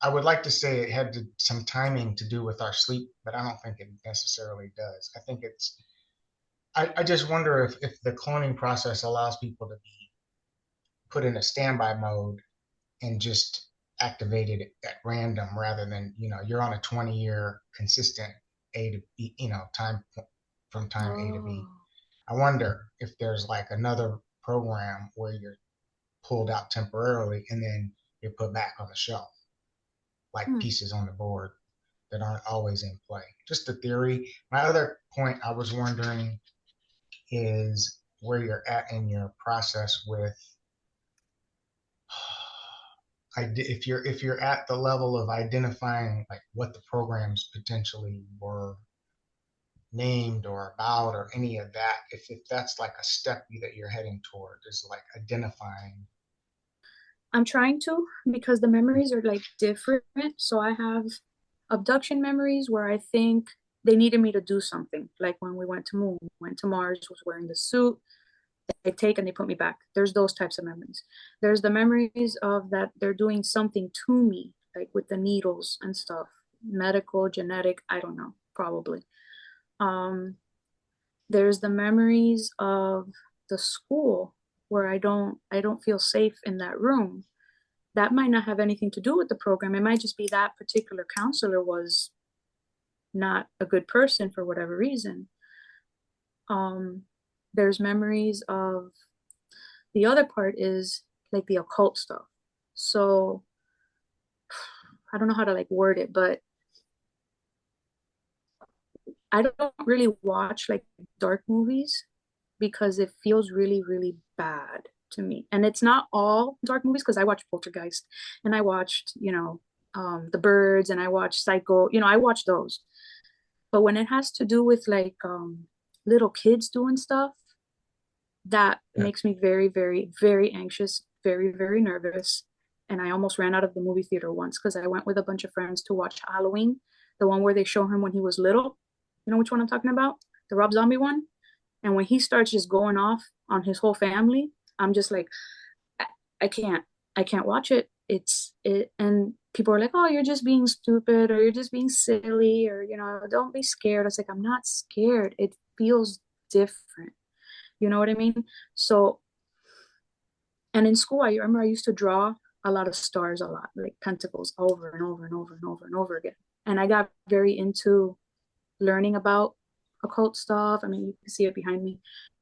I would like to say it had some timing to do with our sleep, but I don't think it necessarily does. I think I just wonder if the cloning process allows people to be put in a standby mode and just activated at random rather than, you're on a 20-year consistent A to B, time from time A to B. Oh, I wonder if there's like another program where you're pulled out temporarily and then you're put back on the shelf, like hmm. pieces on the board that aren't always in play. Just a theory. My other point I was wondering is where you're at in your process with if you're at the level of identifying like what the programs potentially were named or about or any of that, if that's like a step that you're heading toward is like identifying. I'm trying to because the memories are like different. So I have abduction memories where I think they needed me to do something. Like when we went to moon, went to Mars, was wearing the suit, they take and they put me back. There's those types of memories. There's the memories of that they're doing something to me, like with the needles and stuff, medical, genetic, I don't know, probably. Um, there's the memories of the school where I don't feel safe in that room. That might not have anything to do with the program. It might just be that particular counselor was not a good person for whatever reason. Um, there's memories of the other part is like the occult stuff. So I don't know how to like word it, but I don't really watch like dark movies because it feels really, really bad to me. And it's not all dark movies because I watched Poltergeist and I watched, The Birds and I watched Psycho, I watch those. But when it has to do with like little kids doing stuff, that Yeah. makes me very, very, very anxious, very, very nervous. And I almost ran out of the movie theater once because I went with a bunch of friends to watch Halloween, the one where they show him when he was little. You know which one I'm talking about? The Rob Zombie one. And when he starts just going off on his whole family, I'm just like, I, I can't, I can't watch it. And people are like, oh, you're just being stupid or you're just being silly or, don't be scared. I was like, I'm not scared. It feels different. You know what I mean? So, and in school, I remember I used to draw a lot of stars, a lot like pentacles over and over and over and over and over again. And I got very into learning about occult stuff. I mean, you can see it behind me.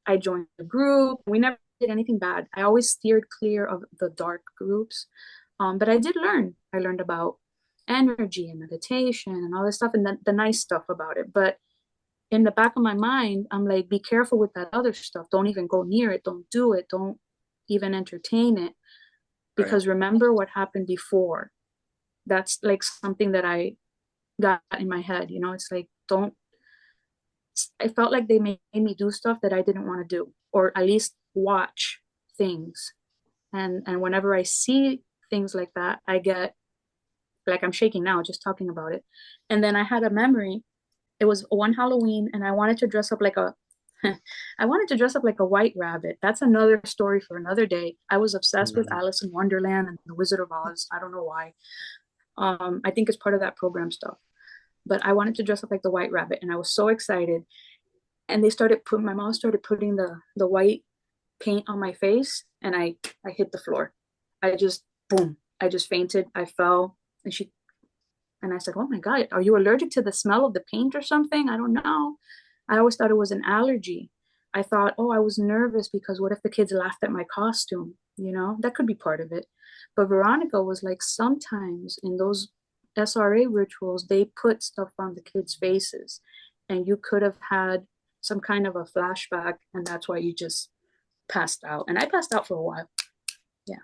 I joined a group. We never did anything bad. I always steered clear of the dark groups. But I did learn. I learned about energy and meditation and all this stuff and the nice stuff about it. But in the back of my mind, I'm like, be careful with that other stuff. Don't even go near it. Don't do it. Don't even entertain it. Right. Because remember what happened before. That's like something that I got in my head. You know, it's like, don't, I felt like they made me do stuff that I didn't want to do, or at least watch things. And whenever I see things like that, I get like I'm shaking now just talking about it. And then I had a memory. It was one Halloween, and I wanted to dress up like a I wanted to dress up like a white rabbit. That's another story for another day. I was obsessed with Mhm. Alice in Wonderland and the Wizard of Oz. I don't know why. I think it's part of that program stuff. But I wanted to dress up like the white rabbit, and I was so excited. And my mom started putting the white paint on my face, and I hit the floor. I just boom. I just fainted. I fell, and I said, "Oh my God, are you allergic to the smell of the paint or something?" I don't know. I always thought it was an allergy. I thought, oh, I was nervous because what if the kids laughed at my costume? You know, that could be part of it. But Veronica was like, sometimes in those SRA rituals, they put stuff on the kids' faces, and you could have had some kind of a flashback, and that's why you just passed out. And I passed out for a while. Yeah.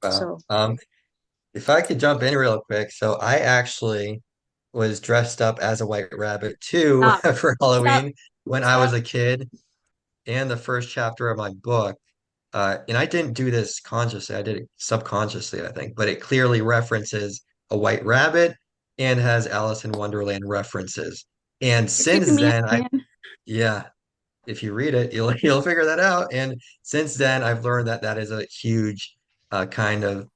Wow. So, If I could jump in real quick, so I actually was dressed up as a white rabbit too stop, for stop, Halloween when I was stop. a kid. And the first chapter of my book, and I didn't do this consciously, I did it subconsciously, I think, but it clearly references a white rabbit and has Alice in Wonderland references. And You're keeping since me then, in. yeah, if you read it, you'll figure that out. And since then, I've learned that that is a huge kind of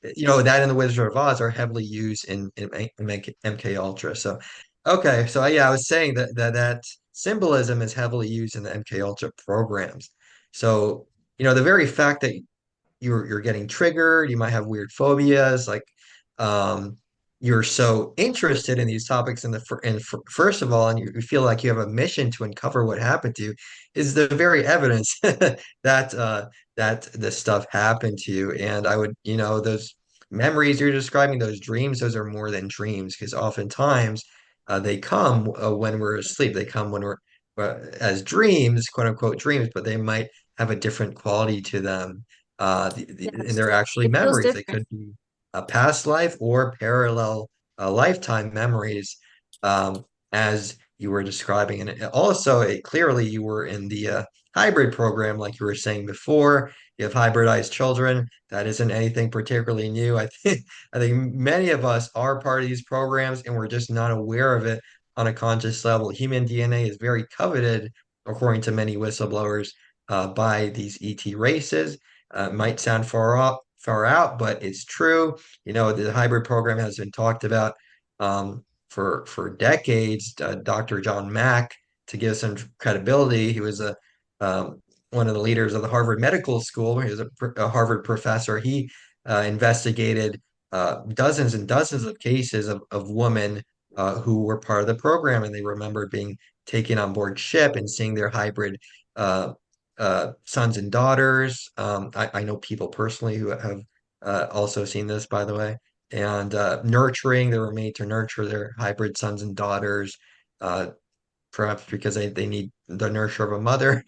that and the Wizard of Oz are heavily used in MK Ultra. So, okay, so yeah, I was saying that symbolism is heavily used in the MK Ultra programs. So, the very fact that you're getting triggered, you might have weird phobias, like um, you're so interested in these topics in first of all, and you feel like you have a mission to uncover what happened to you, is the very evidence that that this stuff happened to you. And I would, those memories you're describing, those dreams, those are more than dreams because oftentimes they come when we're asleep. They come when we're as dreams, quote unquote dreams, but they might have a different quality to them and Yes. they're actually It feels memories. They different. could be a past life or parallel lifetime memories, um, as you were describing. And also, clearly you were in the hybrid program, like you were saying before. You have hybridized children. That isn't anything particularly new. I think many of us are part of these programs, and we're just not aware of it on a conscious level. Human DNA is very coveted, according to many whistleblowers, by these ET races. Might sound far out, but it's true. The hybrid program has been talked about for decades. Dr. John Mack, to give some credibility, he was um, one of the leaders of the Harvard Medical School. He was a Harvard professor. He investigated dozens and dozens of cases of women who were part of the program, and they remembered being taken on board ship and seeing their hybrid uh, sons and daughters. I know people personally who have also seen this, by the way, and nurturing. They were made to nurture their hybrid sons and daughters, uh, perhaps because they need the nurture of a mother,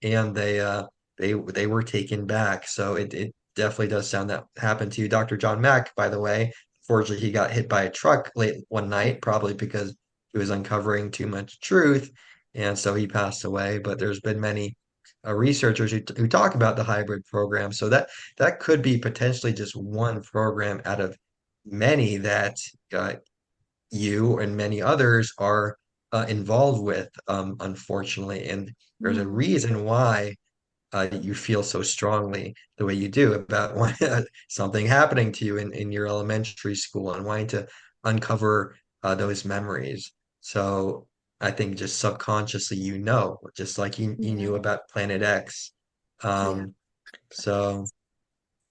and they were taken back. So it definitely does sound that happened to you. Dr. John Mack, by the way, fortunately, he got hit by a truck late one night, probably because he was uncovering too much truth, and so he passed away. But there's been many researchers who talk about the hybrid program. So that could be potentially just one program out of many that you and many others are involved with, unfortunately. And there's a Yeah. reason why you feel so strongly the way you do about something happening to you in your elementary school and wanting to uncover those memories. So I think just subconsciously, just like you Yeah. knew about Planet X. Yeah. Um, so.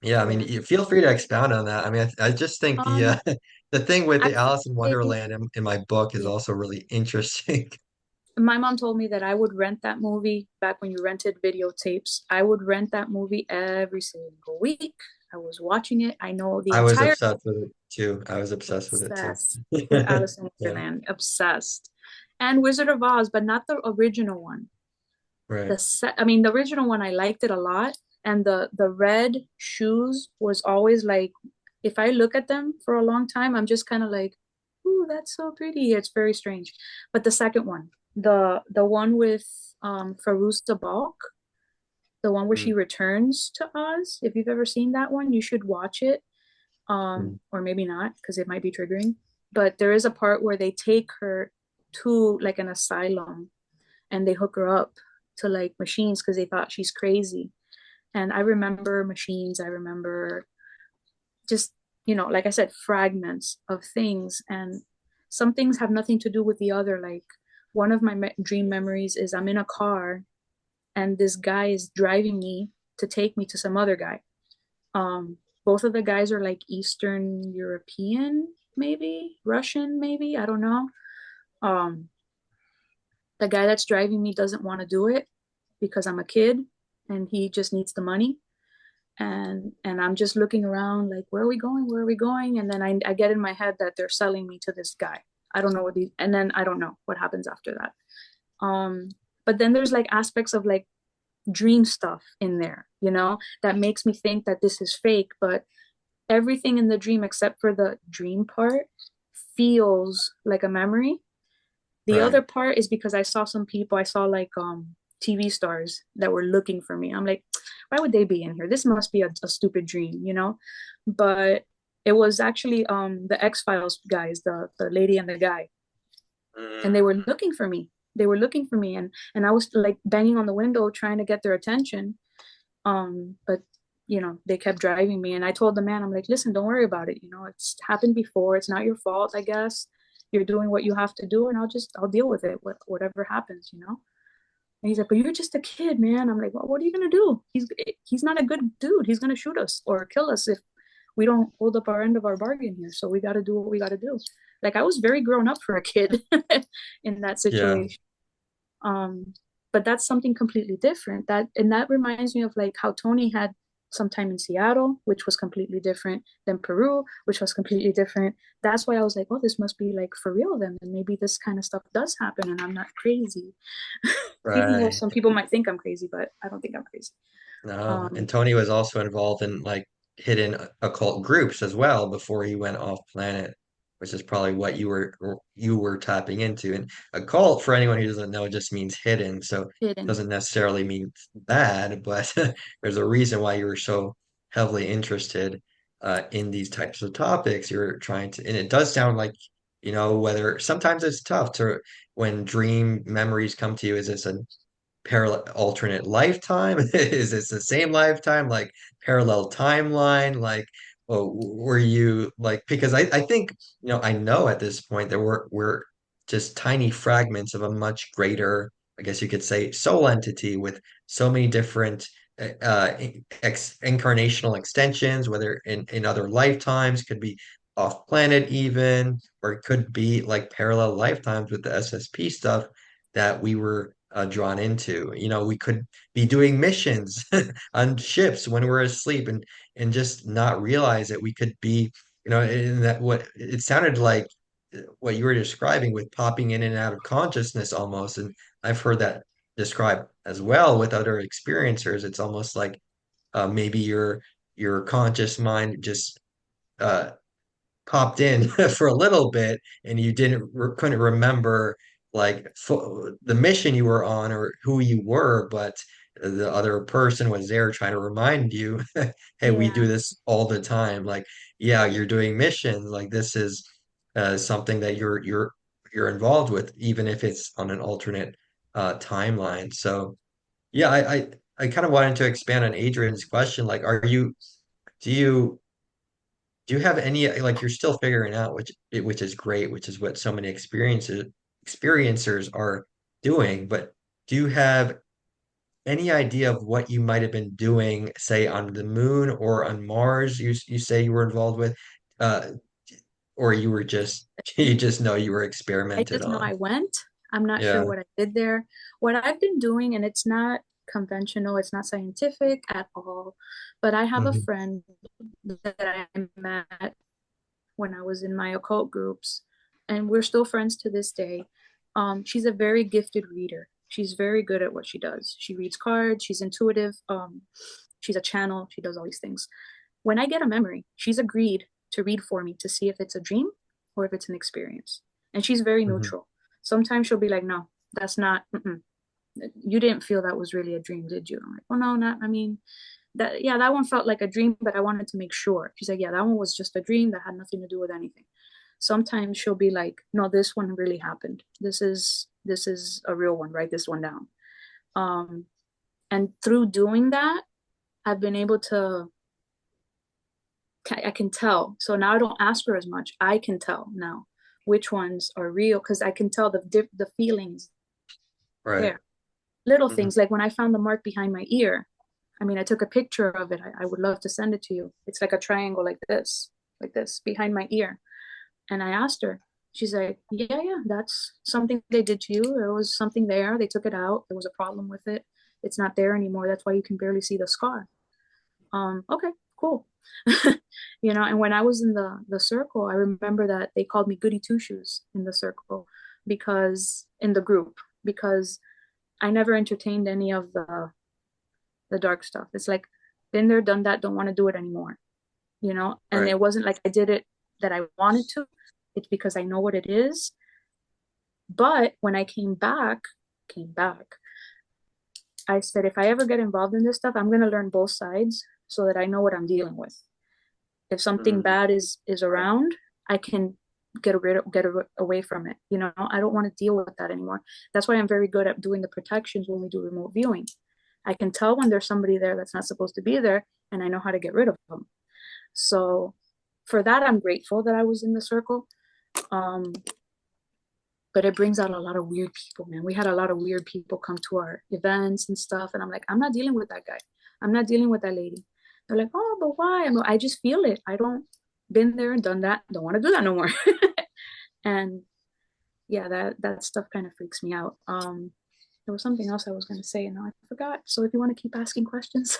Yeah, I mean, Yeah. feel free to expound on that. I mean, I just think the Um, the thing with I the Alice in would say, Wonderland in my book is yeah. also really interesting. My mom told me that I would rent that movie back when you rented videotapes. I would rent that movie every single week. I was watching it. I know the I was entire obsessed with it too. I was obsessed with it too. obsessed with Alice in Yeah, Wonderland, obsessed. And Wizard of Oz, but not the original one. right. I mean, the original one I liked it a lot, and the red shoes was always like, if I look at them for a long time, I'm just kind of like, ooh, that's so pretty. It's very strange. But the second one, the one with Farouza Balk, the one where Mm, she returns to Oz. If you've ever seen that one, you should watch it. mm, Or maybe not, because it might be triggering. But there is a part where they take her to like an asylum and they hook her up to like machines because they thought she's crazy. And I remember machines, I remember just, like I said, fragments of things. And some things have nothing to do with the other. Like one of my dream memories is I'm in a car and this guy is driving me to take me to some other guy. Both of the guys are like Eastern European, maybe Russian, maybe I don't know. Um, the guy that's driving me doesn't want to do it because I'm a kid and he just needs the money. And I'm just looking around like, where are we going? Where are we going? And then I get in my head that they're selling me to this guy. I don't know what these, and then I don't know what happens after that. But then there's like aspects of like dream stuff in there, that makes me think that this is fake, but everything in the dream except for the dream part feels like a memory. The right. other part is because I saw some people, I saw like TV stars that were looking for me. I'm like, why would they be in here? This must be a stupid dream. But it was actually the X-Files guys, the lady and the guy, and they were Mm, looking for me. They were looking for me, and I was like banging on the window trying to get their attention. But they kept driving me, and I told the man, I'm like, listen, don't worry about it. It's happened before. It's not your fault, I guess. You're doing what you have to do, and I'll deal with it, whatever happens. And he's like, but you're just a kid, man. I'm like, well, what are you gonna do? He's not a good dude. He's gonna shoot us or kill us if we don't hold up our end of our bargain here. So we got to do what we got to do. Like I was very grown up for a kid in that yeah, situation. Um, but that's something completely different. That reminds me of like how Tony had some time in Seattle, which was completely different than Peru, which was completely different. That's why I was like, oh, this must be like for real then, and maybe this kind of stuff does happen, and I'm not crazy. Even though right. some people might think I'm crazy, but I don't think I'm crazy. No, and Um, Tony was also involved in like hidden occult groups as well before he went off planet, which is probably what you were tapping into. And occult, for anyone who doesn't know, just means hidden, so it hidden, doesn't necessarily mean bad, but there's a reason why you were so heavily interested in these types of topics. You're trying to, and it does sound like, whether sometimes it's tough to when dream memories come to you, is this a parallel alternate lifetime? Is this the same lifetime? Like parallel timeline? Like, well, were you like because I think I know at this point that we're just tiny fragments of a much greater, I guess you could say, soul entity with so many different incarnational extensions, whether in other lifetimes, could be off planet even, or it could be like parallel lifetimes with the SSP stuff that we were drawn into. We could be doing missions on ships when we're asleep and just not realize that we could be, in that what it sounded like what you were describing with popping in and out of consciousness almost. And I've heard that described as well with other experiencers. It's almost like maybe your conscious mind just uh, popped in for a little bit and you couldn't remember like the mission you were on or who you were, but the other person was there trying to remind you, hey, we do yeah, this all the time. Like, yeah, you're doing missions. Like this is something that you're involved with, even if it's on an alternate timeline. So yeah, I kind of wanted to expand on Adrian's question. Like, do you do you have any like you're still figuring out, which is great, which is what so many experiencers are doing, but do you have any idea of what you might have been doing, say on the moon or on Mars? You say you were involved with, uh, or you were just you just know you were I experimented just know on. I went. I'm not sure Yeah. what I did there. What I've been doing, and it's not conventional, it's not scientific at all, but I have a Hmm. friend that I met when I was in my occult groups, and we're still friends to this day. She's a very gifted reader. She's very good at what she does. She reads cards, she's intuitive, she's a channel, she does all these things. When I get a memory, she's agreed to read for me to see if it's a dream or if it's an experience. And she's very Hmm. neutral. Sometimes she'll be like, no, that's not, you didn't feel that was really a dream, did you? I'm like, well, no, not, I mean, that, yeah, that one felt like a dream, but I wanted to make sure. She's like, yeah, that one was just a dream that had nothing to do with anything. Sometimes she'll be like, no, this one really happened. This is a real one. Write this one down. Um, and through doing that, I've been able to, I can tell. So now I don't ask her as much. I can tell now which ones are real because I can tell the feelings Right. there. Little Hmm. things like when I found the mark behind my ear. I mean, I took a picture of it. I would love to send it to you. It's like a triangle like this behind my ear. And I asked her, she's like, yeah, yeah, that's something they did to you. There was something there. They took it out. There was a problem with it. It's not there anymore. That's why you can barely see the scar. Okay, cool. And when I was in the circle, I remember that they called me goody two shoes in the circle because in the group because I never entertained any of the dark stuff. It's like been there, done that, don't want to do it anymore. And Right. it wasn't like I did it that I wanted to. It's because I know what it is. But when I came back, I said if I ever get involved in this stuff, I'm gonna learn both sides so that I know what I'm dealing with. If something Mm. bad is around, I can get away from it. I don't want to deal with that anymore. That's why I'm very good at doing the protections when we do remote viewing. I can tell when there's somebody there that's not supposed to be there, and I know how to get rid of them. So for that, I'm grateful that I was in the circle. Um, but it brings out a lot of weird people, man. We had a lot of weird people come to our events and stuff, and I'm like, I'm not dealing with that guy. I'm not dealing with that lady. They're like, oh, but why? I just feel it. I don't been there and done that. Don't want to do that no more. And yeah, that stuff kind of freaks me out. There was something else I was going to say, and now I forgot. So if you want to keep asking questions.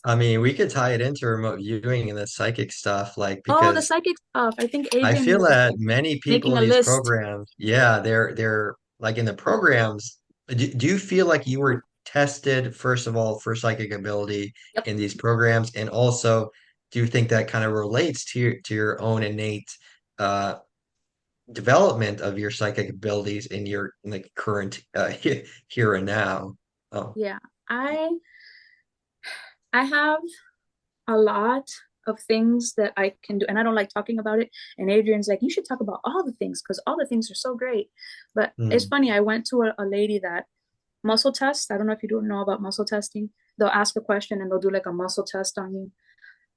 I mean, we could tie it into remote viewing and the psychic stuff, like Oh, the because psychic stuff. I think I Adrian feel was that many people making in a these list. programs, yeah, they're like in the programs. Do you feel like you were tested, first of all, for psychic ability Yep. in these programs? And also, do you think that kind of relates to your own innate uh, development of your psychic abilities in your in the current here and now? Oh, Yeah. I I have a lot of things that I can do, and I don't like talking about it. And Adrian's like, you should talk about all the things because all the things are so great. But it's mm, funny, I went to a lady that muscle test. I don't know if you don't know about muscle testing. They'll ask a question and they'll do like a muscle test on you.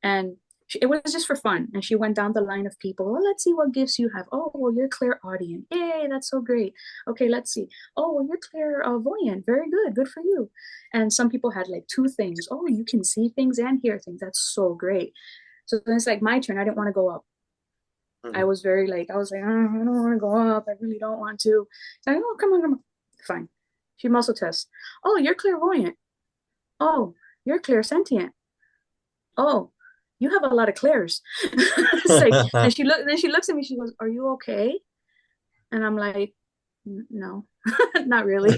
And it was just for fun. And she went down the line of people. Well, let's see what gifts you have. Oh, well, you're clairaudient. Yay, that's so great. Okay, let's see. Oh, well, you're clairvoyant. Very good. Good for you. And some people had like two things. Oh, you can see things and hear things. That's so great. So then it's like my turn. I didn't want to go up. I mm. was very like, I was like, oh, I don't want to go up. I really don't want to. So oh, come on, come on. Fine. She muscle tests. Oh, you're clairvoyant. Oh, you're clairsentient. Oh, you have a lot of clairs. It's like, and then she looks at me, she goes, are you okay? And I'm like, No, not really,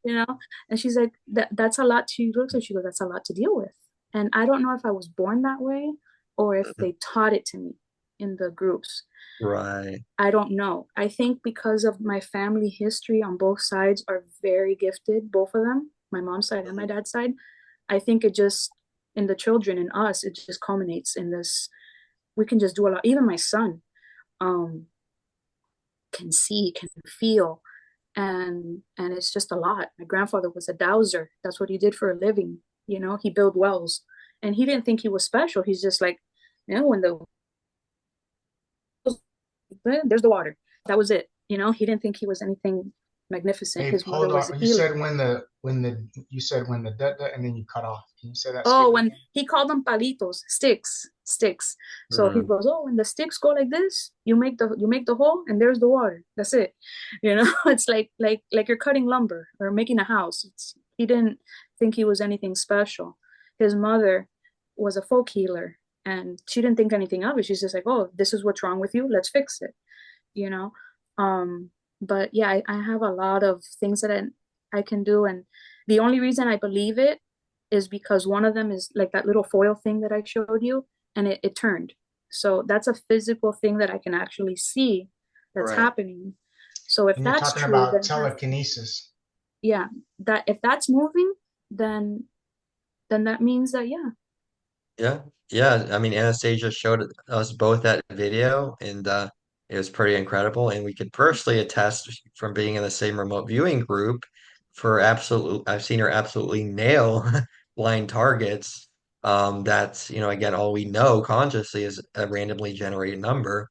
you know? And she's like, that's a lot she looks at, she goes, that's a lot to deal with. And I don't know if I was born that way or if they taught it to me in the groups. Right. I don't know. I think because of my family history on both sides are very gifted, both of them, my mom's side and my dad's side. I think it just in the children in us, it just culminates in this. We can just do a lot. Even my son um can see, can feel, and it's just a lot. My grandfather was a dowser. That's what he did for a living. He built wells, and he didn't think he was special. He's just like, when there's the water. That was it. He didn't think he was anything magnificent. Hey, His mother hold was a on. You healer. said you said when the and then you cut off. Can you say that Oh, statement when again? he called them palitos, sticks. So he Hmm. goes, oh, when the sticks go like this, you make the hole, and there's the water. That's it. It's like you're cutting lumber or making a house. He didn't think he was anything special. His mother was a folk healer, and she didn't think anything of it. She's just like, oh, this is what's wrong with you. Let's fix it. You know. Um, but yeah, I have a lot of things that I can do, and the only reason I believe it is because one of them is like that little foil thing that I showed you, and it turned. So that's a physical thing that I can actually see that's Right. happening. So if And you're that's talking true, about then it has to be. telekinesis. Yeah, that if that's moving, then that means that yeah. Yeah. Yeah. I mean, Anastasia showed us both that video, and it was pretty incredible. And we could personally attest from being in the same remote viewing group for I've seen her absolutely nail blind targets. That's, again, all we know consciously is a randomly generated number.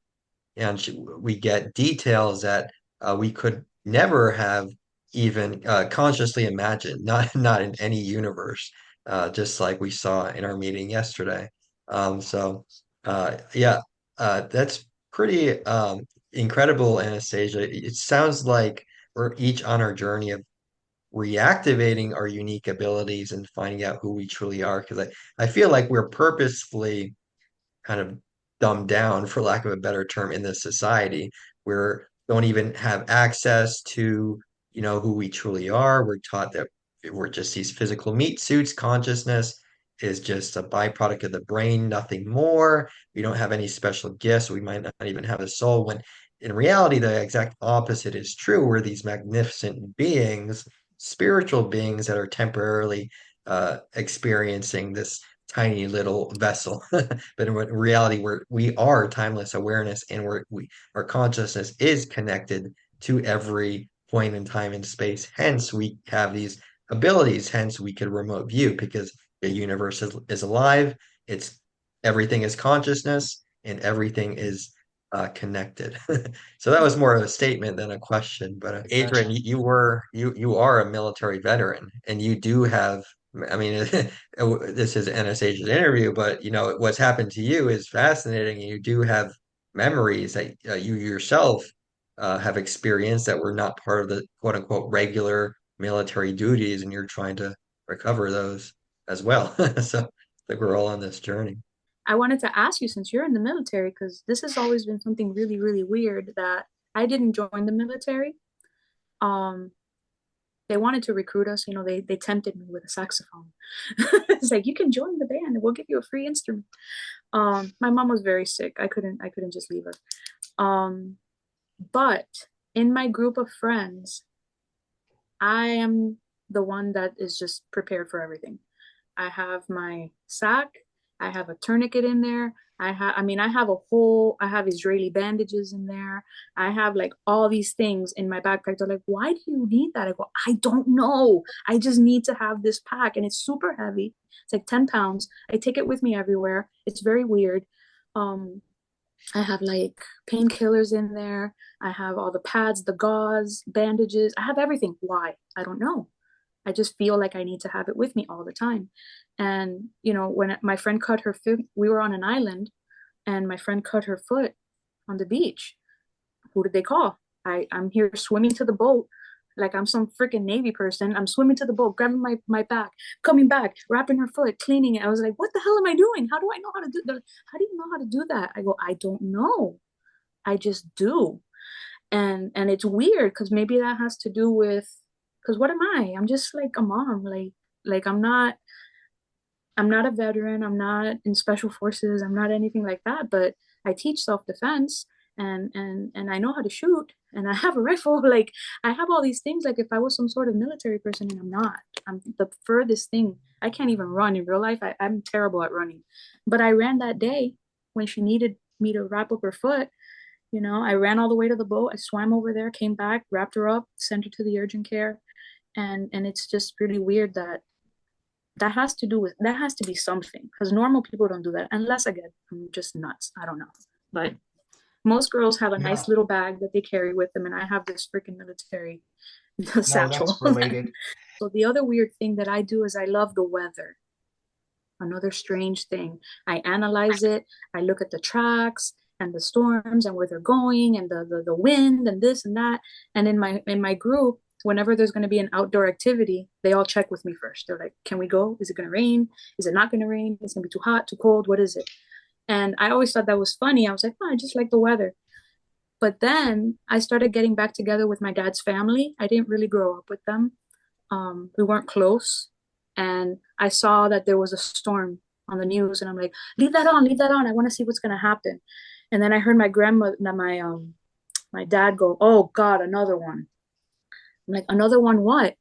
And we get details that we could never have even consciously imagined, not in any universe, just like we saw in our meeting yesterday. Yeah, that's pretty incredible, Anastasia. It sounds like we're each on our journey of reactivating our unique abilities and finding out who we truly are. Because I feel like we're purposefully kind of dumbed down, for lack of a better term, in this society where don't even have access to, who we truly are. We're taught that we're just these physical meat suits. Consciousness is just a byproduct of the brain, nothing more. We don't have any special gifts. We might not even have a soul. When in reality, the exact opposite is true. We're these magnificent beings, spiritual beings that are temporarily experiencing this tiny little vessel. But in reality, we are timeless awareness, and our consciousness is connected to every point in time and space. Hence, we have these abilities. Hence, we could remote view because the universe is alive. It's everything is consciousness, and everything is connected. So that was more of a statement than a question. But Adrian, Gotcha. you are a military veteran, and you do have. I mean, this is Anastasia's interview, but what's happened to you is fascinating. You do have memories that you yourself have experienced that were not part of the quote unquote regular military duties, and you're trying to recover those as well. So I think we're all on this journey. I wanted to ask you since you're in the military, because this has always been something really, really weird that I didn't join the military. Um, they wanted to recruit us, they tempted me with a saxophone. It's like you can join the band and we'll give you a free instrument. My mom was very sick. I couldn't just leave her. But in my group of friends, I am the one that is just prepared for everything. I have my sack. I have a tourniquet in there. I have Israeli bandages in there. I have like all these things in my backpack. They're like, why do you need that? I go, I don't know. I just need to have this pack. And it's super heavy. It's like 10 pounds. I take it with me everywhere. It's very weird. Um, I have like painkillers in there. I have all the pads, the gauze, bandages. I have everything. Why? I don't know. I just feel like I need to have it with me all the time. And, when my friend cut her foot, we were on an island and my friend cut her foot on the beach. Who did they call? I'm here swimming to the boat like I'm some freaking Navy person. I'm swimming to the boat, grabbing my back, coming back, wrapping her foot, cleaning it. I was like, what the hell am I doing? How do I know how to do that? How do you know how to do that? I go, I don't know. I just do. And it's weird because maybe that has to do with because what am I? I'm just like a mom. Like I'm not a veteran. I'm not in special forces. I'm not anything like that. But I teach self-defense and I know how to shoot and I have a rifle. Like I have all these things. Like if I was some sort of military person and I'm not, I'm the furthest thing. I can't even run in real life. I'm terrible at running. But I ran that day when she needed me to wrap up her foot. I ran all the way to the boat. I swam over there, came back, wrapped her up, sent her to the urgent care. And it's just really weird that that has to be something because normal people don't do that unless again I'm just nuts. I don't know, but most girls have a No, nice little bag that they carry with them, and I have this freaking military. the No, satchel. that's related. So the other weird thing that I do is I love the weather. Another strange thing. I analyze it. I look at the tracks and the storms and where they're going and the wind and this and that. And in my group, whenever there's going to be an outdoor activity, they all check with me first. They're like, "Can we go? Is it going to rain? Is it not going to rain? Is it going to be too hot, too cold? What is it?" And I always thought that was funny. I was like, "Oh, I just like the weather." But then I started getting back together with my dad's family. I didn't really grow up with them. We weren't close. And I saw that there was a storm on the news, and I'm like, leave that on, leave that on. I want to see what's gonna happen. And then I heard my grandmother, my dad go, "Oh God, another one." I'm like, "Another one what?"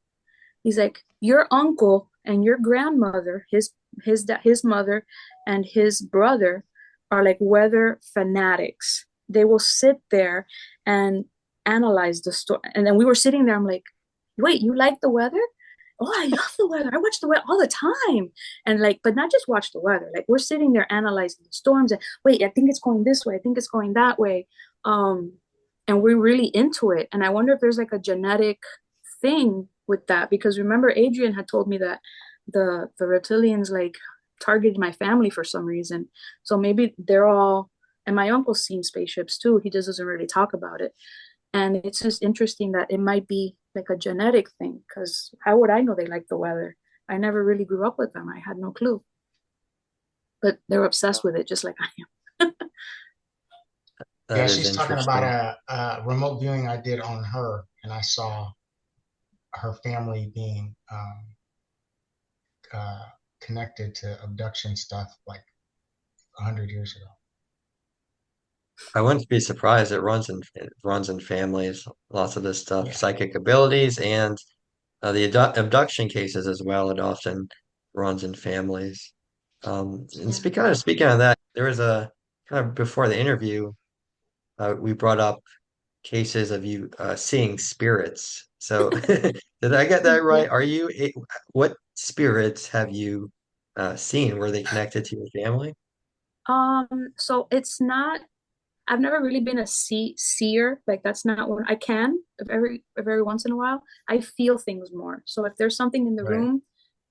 He's like, "Your uncle and your grandmother, his mother and his brother are like weather fanatics. They will sit there and analyze the story." And then we were sitting there. I'm like, "Wait, you like the weather?" "Oh, I love the weather. I watch the weather all the time." And like, but not just watch the weather. Like we're sitting there analyzing the storms and wait, I think it's going this way. I think it's going that way. Um, and we're really into it. And I wonder if there's like a genetic thing with that because remember Adrian had told me that the reptilians like targeted my family for some reason. So maybe they're all, and my uncle's seen spaceships too. He just doesn't really talk about it. And it's just interesting that it might be like a genetic thing because how would I know they like the weather? I never really grew up with them. I had no clue. But they're obsessed with it just like I am. Yeah, That is she's talking about interesting. a remote viewing I did on her, and I saw her family being uh, connected to abduction stuff like 100 years ago. I wouldn't be surprised. It runs in families. Lots of this stuff, Yeah, psychic abilities, and the abduction cases as well. It often runs in families. And yeah, speaking of that, there was a kind of before the interview, we brought up cases of you seeing spirits. So did I get that Yeah. right? What spirits have you seen? Were they connected to your family? So it's not, I've never really been a seer. Like that's not what I can of every once in a while. I feel things more. So if there's something in the right. room,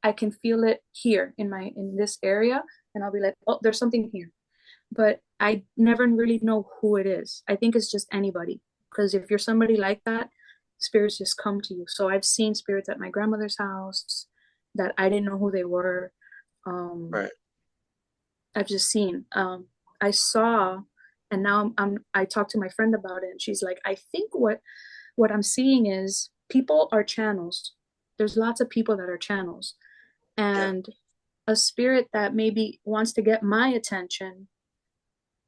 I can feel it here in this area, and I'll be like, "Oh, there's something here." But I never really know who it is. I think it's just anybody. Because if you're somebody like that, spirits just come to you. So I've seen spirits at my grandmother's house that I didn't know who they were. Um, Right. I've just seen. I saw, and now I talked to my friend about it, and she's like, I think what I'm seeing is people are channels. There's lots of people that are channels, Yeah. and a spirit that maybe wants to get my attention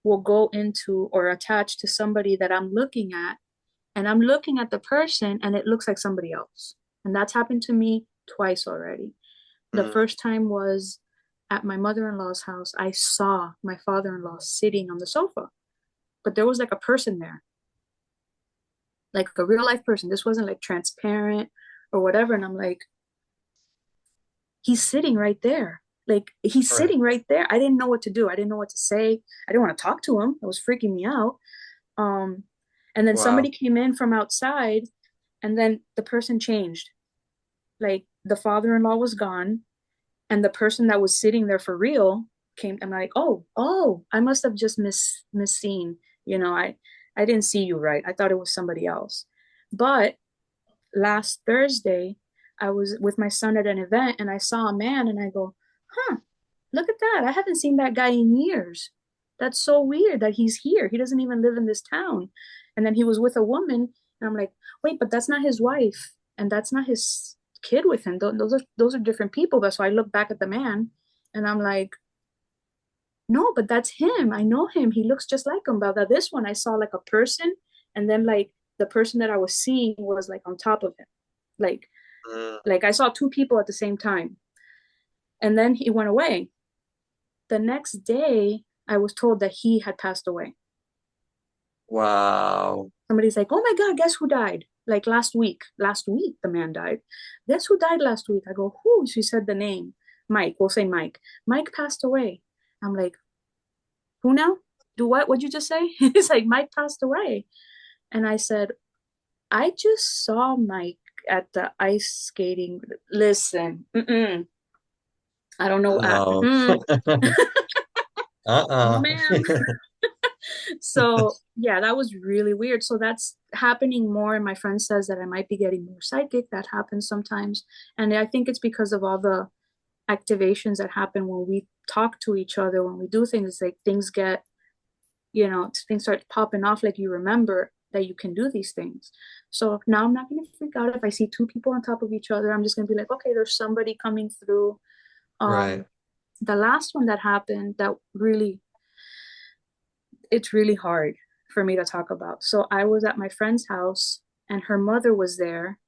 will go into or attach to somebody that I'm looking at, and I'm looking at the person, and it looks like somebody else. And that's happened to me twice already. The Mm, first time was at my mother-in-law's house. I saw my father-in-law sitting on the sofa, but there was like a person there, like a real life person. This wasn't like transparent or whatever. And I'm like, he's sitting right there. Like he's right. sitting right there. I didn't know what to do. I didn't know what to say. I didn't want to talk to him. It was freaking me out. Um, and then Wow. somebody came in from outside, and then the person changed. Like the father-in-law was gone, and the person that was sitting there for real came. I'm like, oh, I must have just misseen. I didn't see you right. I thought it was somebody else. But last Thursday, I was with my son at an event, and I saw a man, and I go, huh, look at that. I haven't seen that guy in years. That's so weird that he's here. He doesn't even live in this town. And then he was with a woman, and I'm like, wait, but that's not his wife, and that's not his kid with him. Those are different people. But so I look back at the man, and I'm like, no, but that's him. I know him. He looks just like him. But that this one, I saw like a person, and then like the person that I was seeing was like on top of him, like Mm, like I saw two people at the same time. And then he went away. The next day, I was told that he had passed away. wow. Somebody's like, "Oh my God, guess who died?" Like last week. Last week, the man died. Guess who died last week? I go, who? She said the name. Mike. We'll say Mike. Mike passed away. I'm like, who now? Do what? What'd you just say? He's like, Mike passed away. And I said, I just saw Mike. at the ice skating. Listen, I don't know. No. No, Uh-uh. ma'am. So yeah, that was really weird. So that's happening more. And my friend says that I might be getting more psychic. That happens sometimes. And I think it's because of all the activations that happen when we talk to each other, when we do things, like things get, things start popping off, like you remember that you can do these things. So now I'm not going to freak out if I see two people on top of each other. I'm just going to be like, okay, there's somebody coming through. Right. The last one that happened that really, it's really hard for me to talk about. So I was at my friend's house and her mother was there.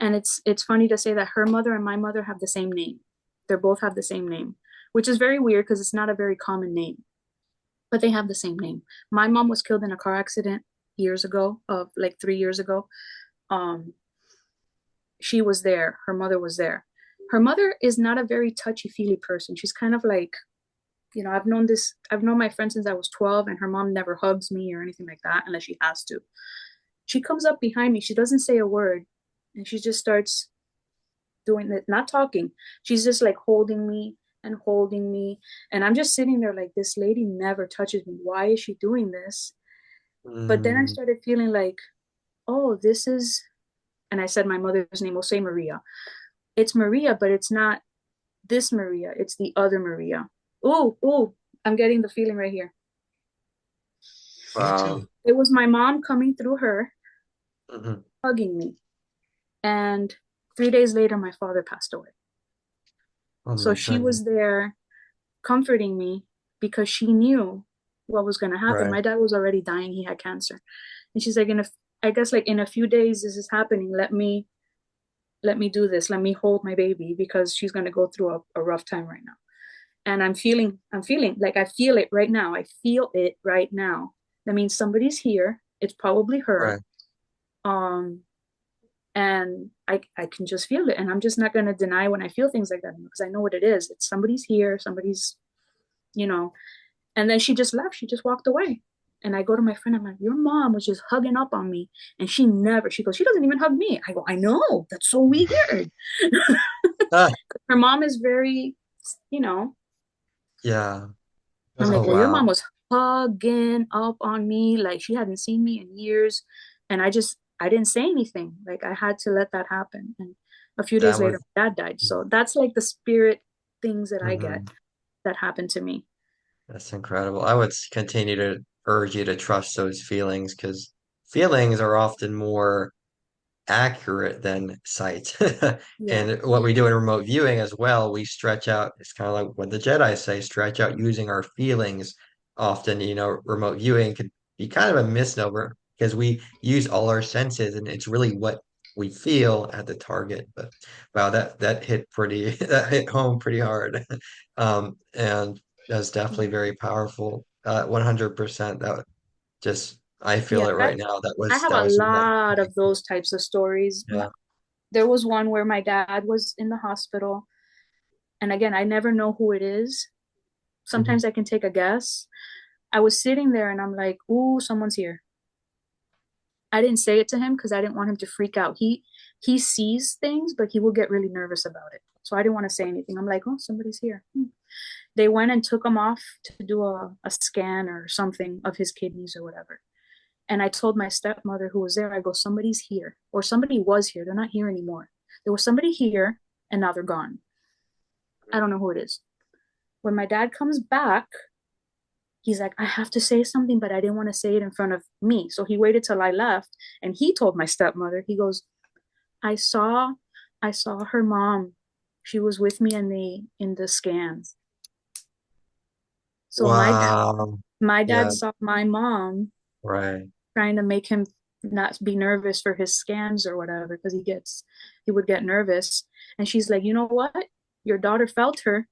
And it's funny to say that her mother and my mother have the same name. They both have the same name, which is very weird because it's not a very common name, but they have the same name. My mom was killed in a car accident years ago, like 3 years ago. Um, she was there. Her mother was there. Her mother is not a very touchy-feely person. She's kind of like, I've known my friend since I was 12, and her mom never hugs me or anything like that unless she has to. She comes up behind me. She doesn't say a word, and she just starts doing it, not talking. She's just like holding me and holding me. And I'm just sitting there like, this lady never touches me. Why is she doing this? But then I Mm, started feeling like, oh, this is, and I said my mother's name, will say Maria. It's Maria, but it's not this Maria. It's the other Maria. Oh, I'm getting the feeling right here. Me wow. too. It was my mom coming through her, Hmm. hugging me. And 3 days later, my father passed away. Oh So my she goodness. was there comforting me because she knew what was going to happen. Right. My dad was already dying. He had cancer. And she's like, I guess like in a few days, this is happening. Let me do this. Let me hold my baby because she's going to go through a rough time right now. And I'm feeling like I feel it right now. I feel it right now. That means somebody's here. It's probably her. Right. Um, and I can just feel it. And I'm just not going to deny when I feel things like that because I know what it is. It's somebody's here. Somebody's, you know, and then she just left. She just walked away. And I go to my friend, I'm like, your mom was just hugging up on me. And she goes, she doesn't even hug me. I go, I know. That's so weird. Ah, Her mom is very, you know, yeah. I'm Doesn't like, Oh yeah, your care. mom wow. was hugging up on me. Like she hadn't seen me in years. And I didn't say anything. Like I had to let that happen. And a few days That later, was my dad died. So that's like the spirit things that I get mhm. that happen to me. That's incredible. I would continue to urge you to trust those feelings because feelings are often more accurate than sight. Yeah. And what we do in remote viewing as well, we stretch out. It's kind of like what the Jedi say, stretch out using our feelings. Often, remote viewing can be kind of a misnomer because we use all our senses and it's really what we feel at the target. But wow, that hit pretty, that hit home pretty hard. And that's definitely Yeah. very powerful. 100%. That just, I feel Yeah. it right now. That I was, have that a was, that, lot of those types of stories. yeah. There was one where my dad was in the hospital. And again, I never know who it is. Mhm. Sometimes I can take a guess. I was sitting there and I'm like, ooh, someone's here. I didn't say it to him because I didn't want him to freak out. He sees things, but he will get really nervous about it. So I didn't want to say anything. I'm like, oh, somebody's here. They went and took him off to do a scan or something of his kidneys or whatever. And I told my stepmother who was there, I go, somebody's here, or somebody was here. They're not here anymore. There was somebody here and now they're gone. I don't know who it is. When my dad comes back, he's like, I have to say something, but I didn't want to say it in front of me. So he waited till I left and he told my stepmother, he goes, I saw I saw her mom. She was with me in the scans. So Wow. my dad Yeah, saw my mom right. trying to make him not be nervous for his scans or whatever because he would get nervous. And she's like, you know what? Your daughter felt her,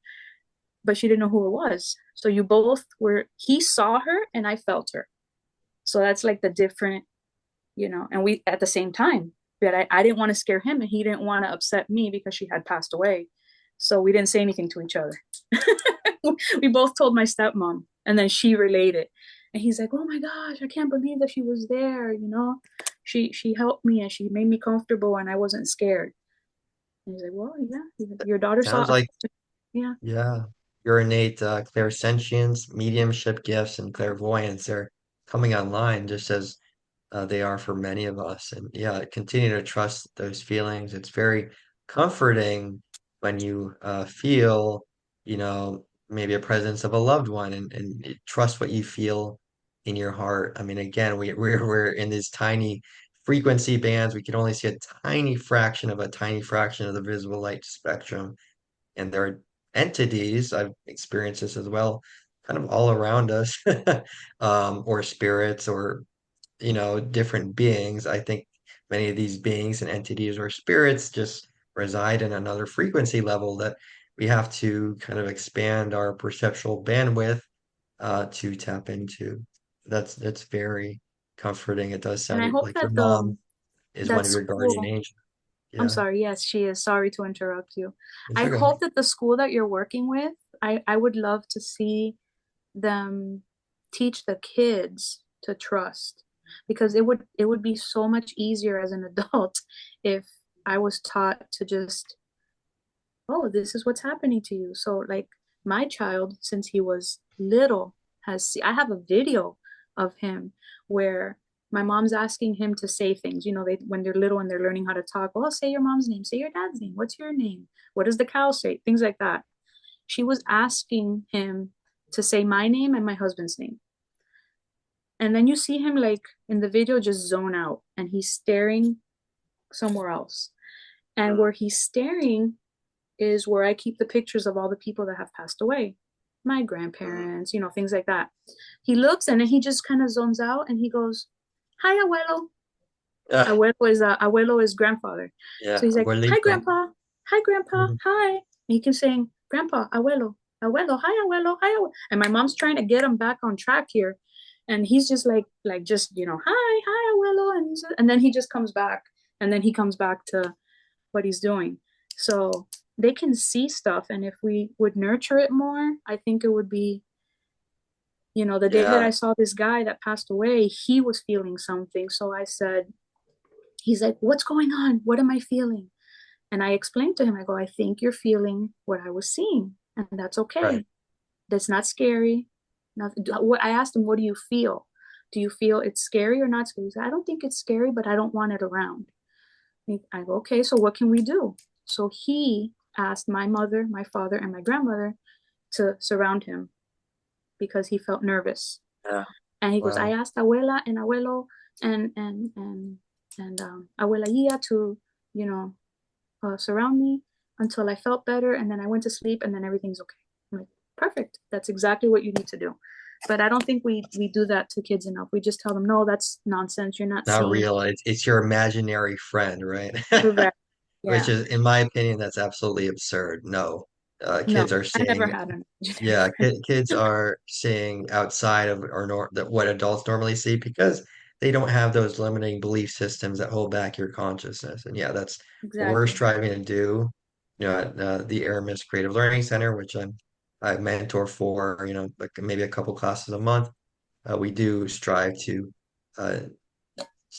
but she didn't know who it was. So you both were, he saw her and I felt her. So that's like the different, and we at the same time, but I didn't want to scare him and he didn't want to upset me because she had passed away. So we didn't say anything to each other. We both told my stepmom and then she relayed it. And he's like, oh my gosh, I can't believe that she was there. she helped me and she made me comfortable and I wasn't scared. And he's like, well, yeah, your daughter saw Sounds a, like, yeah. yeah, your innate clairsentience, mediumship gifts, and clairvoyance are coming online just as they are for many of us. And yeah, continue to trust those feelings. It's very comforting when you feel, maybe a presence of a loved one and you trust what you feel in your heart. I mean, again, we're in these tiny frequency bands. We can only see a tiny fraction of a tiny fraction of the visible light spectrum. And there are entities, I've experienced this as well, kind of all around us, or spirits or different beings. I think many of these beings and entities or spirits just reside in another frequency level that we have to kind of expand our perceptual bandwidth to tap into. That's very comforting. It does And I sound hope like your that mom is one that of your guardian school, angels. I'm Yeah, sorry, yes, she is. Sorry to interrupt you. it's I okay. hope that the school that you're working with, I would love to see them teach the kids to trust because it would be so much easier as an adult if I was taught to just, oh, this is what's happening to you. So like my child, since he was little, I have a video of him where my mom's asking him to say things. They when they're little and they're learning how to talk. Oh, say your mom's name, say your dad's name. What's your name? What does the cow say? Things like that. She was asking him to say my name and my husband's name. And then you see him like in the video just zone out and he's staring somewhere else. And where he's staring is where I keep the pictures of all the people that have passed away. My grandparents, things like that. He looks and then he just kind of zones out and he goes, "Hi, abuelo." Ah, Abuelo is grandfather. So yeah, he's like, "Hi, abuelito. grandpa. Hi, grandpa. Mhm. Hi." And he keeps saying, "Grandpa, abuelo, abuelo, hi, abuelo, hi, abuelo." And my mom's trying to get him back on track here, and he's just like just hi, hi, abuelo, and then he just comes back, and then he comes back to what he's doing. So they can see stuff, and if we would nurture it more, I think it would be. The day that Yeah, I saw this guy that passed away, he was feeling something. So I said, he's like, "What's going on? What am I feeling?" And I explained to him, I go, "I think you're feeling what I was seeing, and that's right. okay. That's not scary." I asked him, "What do you feel? Do you feel it's scary or not scary?" He said, "I don't think it's scary, but I don't want it around." I go, "Okay, so what can we do?" So he asked my mother, my father, and my grandmother to surround him because he felt nervous. Yeah. And he goes, "I Wow. asked abuela and abuelo and abuela Ia to, you know, surround me until I felt better, and then I went to sleep, and then everything's okay." I'm like, perfect. That's exactly what you need to do. But I don't think we do that to kids enough. We just tell them, no, that's nonsense. You're not Not seeing. real. It's your imaginary friend, right? Correct. Which Yeah. is, in my opinion, that's absolutely absurd. No, No, kids are I never seeing, had an imaginary yeah, friend. kids are seeing outside of or that what adults normally see because they don't have those limiting belief systems that hold back your consciousness. And yeah, that's what we're Exactly. striving to do. At the Aramis Creative Learning Center, which I mentor for, like maybe a couple classes a month. We do strive uh,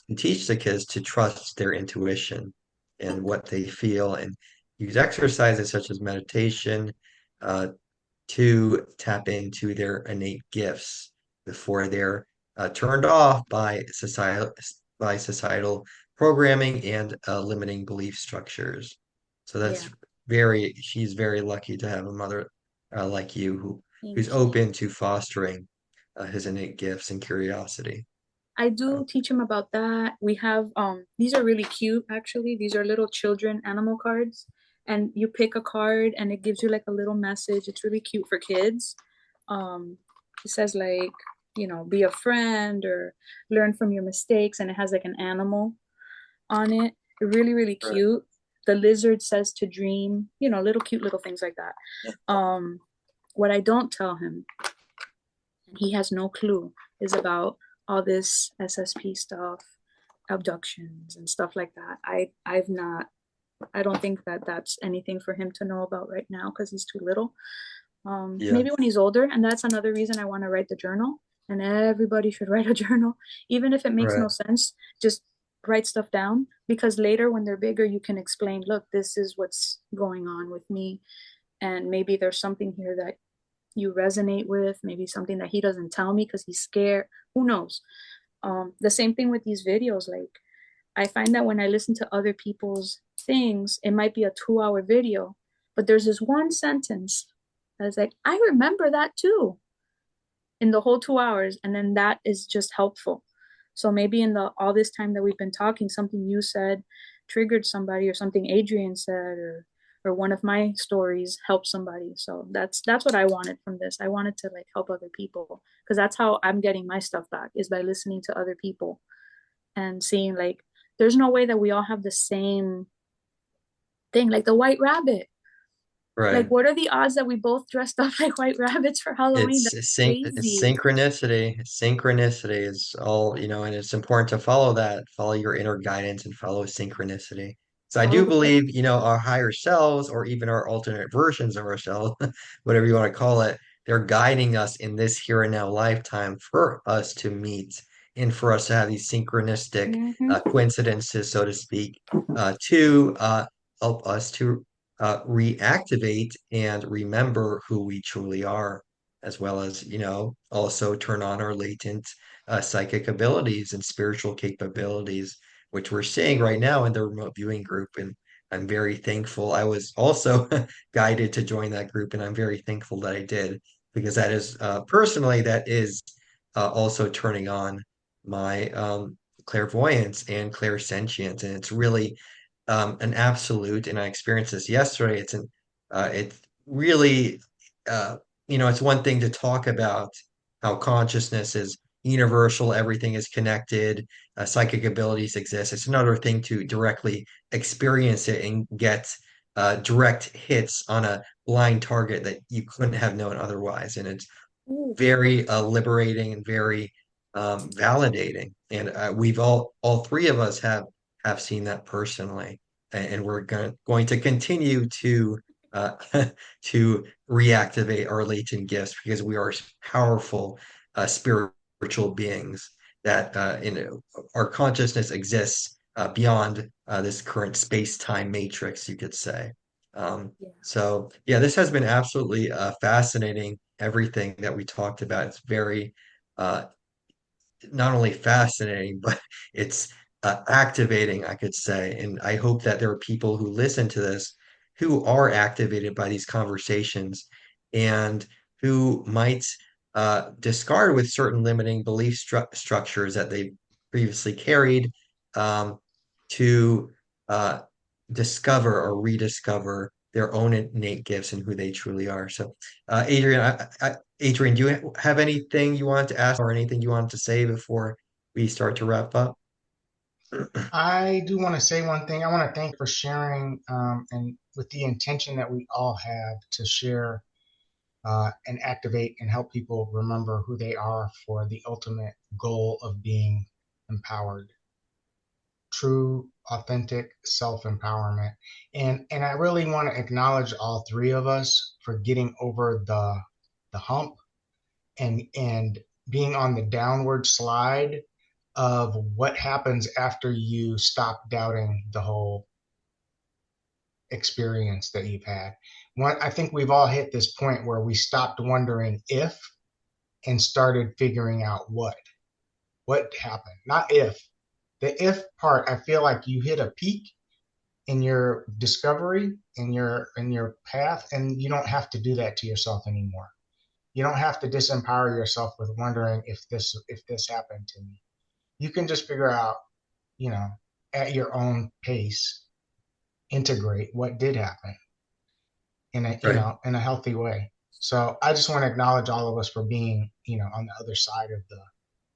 to teach the kids to trust their intuition and what they feel and use exercises such as meditation uh, to tap into their innate gifts before they're turned off by societal programming and limiting belief structures. So Yeah. she's very lucky to have a mother like you who's Thank you. open to fostering his innate gifts and curiosity. I Uh, do teach them about that. We have these are really cute actually. These are little children animal cards. And you pick a card and it gives you like a little message. It's really cute for kids. Um it says like, be a friend or learn from your mistakes, and it has like an animal on it. Really, really right. cute. The lizard says to dream, little cute little things like that. What I don't tell him, and he has no clue, is about all this SSP stuff, abductions and stuff like that. I don't think that that's anything for him to know about right now because he's too little. Yeah, Maybe when he's older, and that's another reason I want to write the journal. And everybody should write a journal, even if it makes right. no sense. Just write stuff down, because later when they're bigger, you can explain, look, this is what's going on with me. And maybe there's something here that you resonate with, maybe something that he doesn't tell me because he's scared. Who knows? The same thing with these videos. Like, I find that when I listen to other people's things, it might be a 2 hour video, but there's this one sentence that's like, I remember that too in the whole 2 hours. And then that is just helpful. So maybe in the all this time that we've been talking, something you said triggered somebody, or something Adrian said, or one of my stories helped somebody. So that's what I wanted from this. I wanted to like help other people, because that's how I'm getting my stuff back, is by listening to other people and seeing like there's no way that we all have the same thing. Like the white rabbit. Like, Right. what are the odds that we both dressed up like white rabbits for Halloween? That's It's crazy. synchronicity. Synchronicity is all, and it's important to follow that, follow your inner guidance and follow synchronicity. So I Follow do the book. believe, our higher selves or even our alternate versions of ourselves, whatever you want to call it, they're guiding us in this here and now lifetime for us to meet and for us to have these synchronistic Mm-hmm. coincidences, so to speak, to help us to reactivate and remember who we truly are, as well as, also turn on our latent psychic abilities and spiritual capabilities, which we're seeing right now in the remote viewing group. And I'm very thankful. I was also guided to join that group, and I'm very thankful that I did, because that is personally, that is also turning on my clairvoyance and clairsentience. And it's really an absolute, and I experienced this yesterday. It's really, uh, it's one thing to talk about how consciousness is universal, everything is connected, psychic abilities exist. It's another thing to directly experience it and get direct hits on a blind target that you couldn't have known otherwise. And it's Ooh, very liberating and very validating. And we've all three of us have seen that personally, and we're going to continue to uh, to reactivate our latent gifts, because we are powerful spiritual beings that our consciousness exists beyond this current space-time matrix, you could say. yeah. So yeah, this has been absolutely fascinating. Everything that we talked about, it's very uh, not only fascinating, but it's activating, I could say. And I hope that there are people who listen to this who are activated by these conversations, and who might discard with certain limiting belief structures that they previously carried, um, to uh, discover or rediscover their own innate gifts and who they truly are. So, Adrian, do you have anything you want to ask or anything you want to say before we start to wrap up? I do want to say one thing. I want to thank for sharing, and with the intention that we all have to share and activate and help people remember who they are for the ultimate goal of being empowered, true, authentic self-empowerment. And I really want to acknowledge all three of us for getting over the hump and being on the downward slide of what happens after you stop doubting the whole experience that you've had. I think we've all hit this point where we stopped wondering if and started figuring out what happened. Not if. The if part, I feel like you hit a peak in your discovery, in your path, and you don't have to do that to yourself anymore. You don't have to disempower yourself with wondering if this happened to me. You can just figure out, you know, at your own pace, integrate what did happen in a Right. in a healthy way. So I just want to acknowledge all of us for being, on the other side of the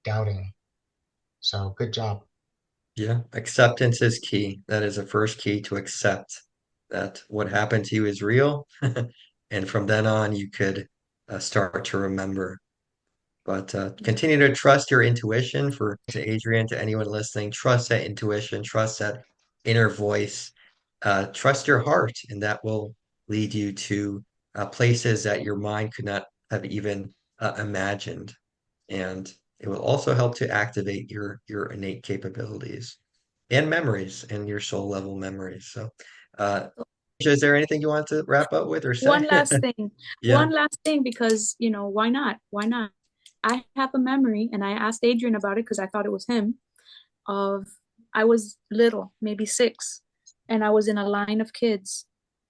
doubting. So good job. Yeah. Acceptance is key. That is the first key, to accept that what happened to you is real. And from then on, you could start to remember. But continue to trust your intuition. For to Adrian, to anyone listening, trust that intuition, trust that inner voice, trust your heart, and that will lead you to places that your mind could not have even imagined. And it will also help to activate your innate capabilities. and memories and your soul level memories. So, is there anything you want to wrap up with or say? One last thing. Yeah. One last thing, because, why not? Why not? I have a memory, and I asked Adrian about it because I thought it was him, of I was little, maybe 6, and I was in a line of kids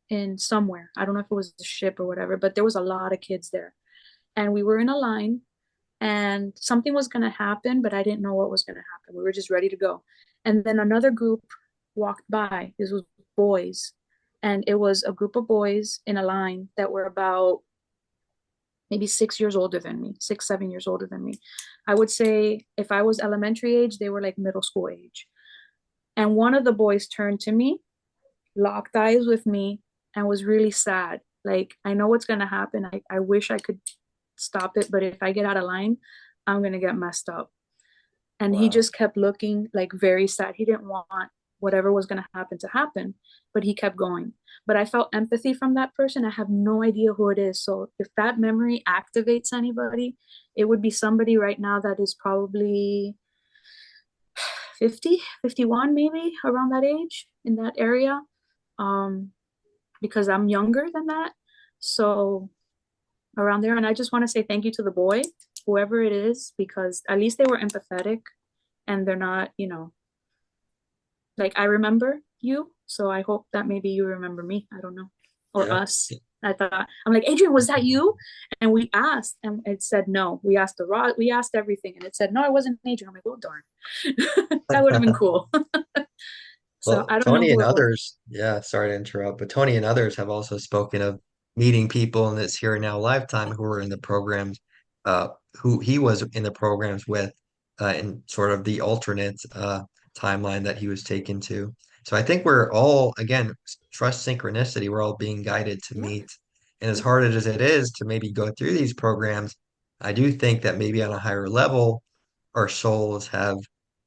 in somewhere. I don't know if it was a ship or whatever, but there was a lot of kids there. And we were in a line, and something was going to happen, but I didn't know what was going to happen. We were just ready to go. And then another group walked by. This was boys. And it was a group of boys in a line that were about maybe 6 years older than me, 6, 7 years older than me. I would say if I was elementary age, they were like middle school age. And one of the boys turned to me, locked eyes with me, and was really sad. Like, I know what's going to happen. I wish I could stop it, but if I get out of line, I'm going to get messed up. And he Wow. just kept looking like very sad. He didn't want whatever was going to happen, but he kept going. But I felt empathy from that person. I have no idea who it is. So if that memory activates anybody, it would be somebody right now that is probably 50, 51, maybe around that age, in that area. Um, because I'm younger than that. So around there. And I just want to say thank you to the boy, whoever it is, because at least they were empathetic, and they're not, like, I remember you. So I hope that maybe you remember me. I don't know. Or Yeah. us. I'm like, Adrian, was that you? And we asked, and it said no. We asked we asked everything, and it said no, it wasn't Adrian. I'm like, oh darn. That would have been cool. So Well, I don't know Tony who and it was. others, yeah, sorry to interrupt, but Tony and others have also spoken of meeting people in this here and now lifetime who were in the programs, uh, who he was in the programs with, in sort of the alternate timeline that he was taken to. So I think we're all, again, trust synchronicity. We're all being guided to Yeah, meet. And as yeah, hard as it is to maybe go through these programs, I do think that maybe on a higher level, our souls have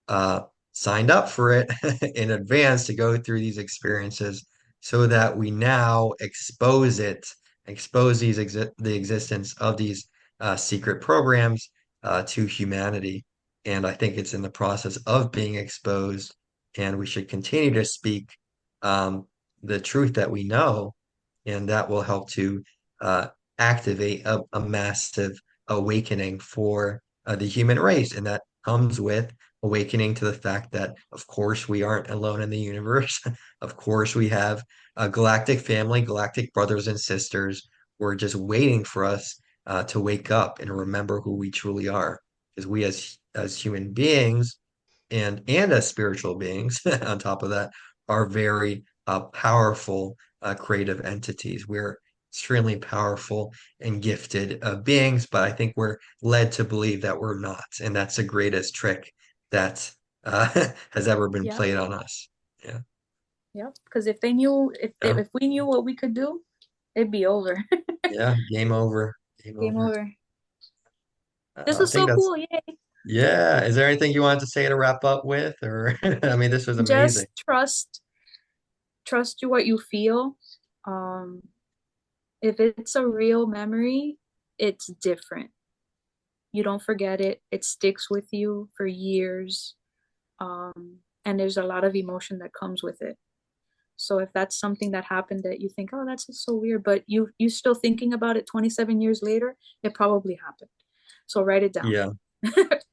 uh, signed up for it in advance to go through these experiences so that we now expose the existence of these secret programs to humanity. And I think it's in the process of being exposed, and we should continue to speak um, the truth that we know, and that will help to uh, activate a massive awakening for the human race. And that comes with awakening to the fact that, of course, we aren't alone in the universe. Of course, we have a galactic family, galactic brothers and sisters who are just waiting for us to wake up and remember who we truly are. Because we, as human beings, and as spiritual beings, on top of that, are very powerful creative entities. We're extremely powerful and gifted beings, but I think we're led to believe that we're not, and that's the greatest trick that has ever been yeah, played on us. Yeah. yeah. Because if they knew, Yeah. if we knew what we could do, it'd be over. Yeah. Game over. Game Game over. over. This I was think so that's, cool. Yay. yeah. Is there anything you wanted to say to wrap up with? Or, I mean, this was amazing. Just trust you what you feel. Um, if it's a real memory, it's different. You don't forget it. It sticks with you for years. And there's a lot of emotion that comes with it. So if that's something that happened that you think, oh, that's just so weird, but you still thinking about it 27 years later, it probably happened. So write it down. Yeah.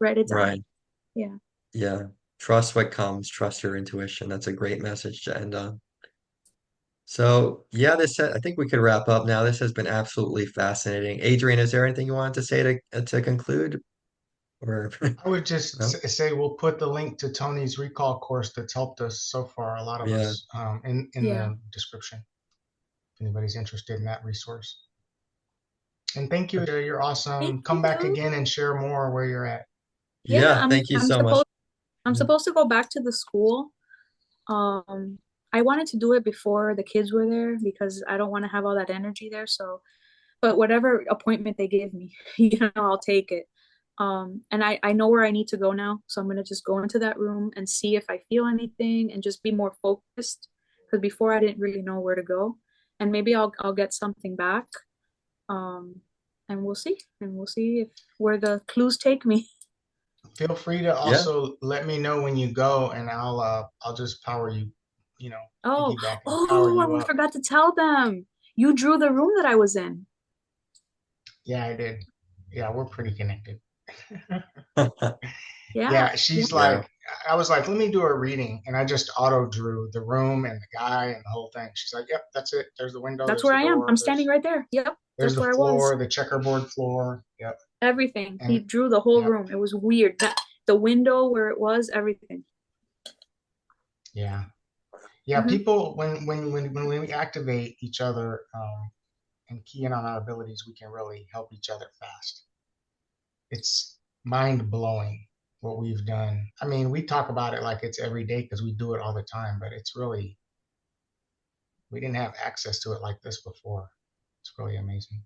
Write it down. Right. Yeah. Yeah. Trust what comes, trust your intuition. That's a great message to end on. So, yeah, I think we could wrap up now. This has been absolutely fascinating. Adrian, is there anything you wanted to say to conclude? Or I would just no? say we'll put the link to Tony's recall course that's helped us so far, a lot of Yeah. us, in Yeah. the description if anybody's interested in that resource. And thank you. You're Thank awesome. Come back you. again and share more where you're at. Yeah, Yeah, thank you so much. I'm Yeah. supposed to go back to the school. Um, I wanted to do it before the kids were there because I don't want to have all that energy there. So, but whatever appointment they give me, I'll take it. And I know where I need to go now, so I'm gonna just go into that room and see if I feel anything and just be more focused. Because before I didn't really know where to go, and maybe I'll get something back. Um, and we'll see, if where the clues take me. Feel free to Yeah. also let me know when you go, and I'll just power you, you know, Oh, piggyback and power oh, you I up. forgot to tell them. You drew the room that I was in. Yeah, I did. Yeah, we're pretty connected. Yeah, Yeah, yeah. she's Yeah. like, I was like, let me do a reading, and I just auto drew the room and the guy and the whole thing. She's like, yep, that's it. There's the window. That's There's where the I am. I'm door. standing right there. Yep, There's that's the where I was. floor, the checkerboard floor. Yep, Everything. He and drew the whole yep, room. It was weird. That the window where it was, everything. yeah. Yeah, Hmm. people when we activate each other and key in on our abilities, we can really help each other fast. It's mind blowing what we've done. I mean, we talk about it like it's every day because we do it all the time, but it's really we didn't have access to it like this before. It's really amazing.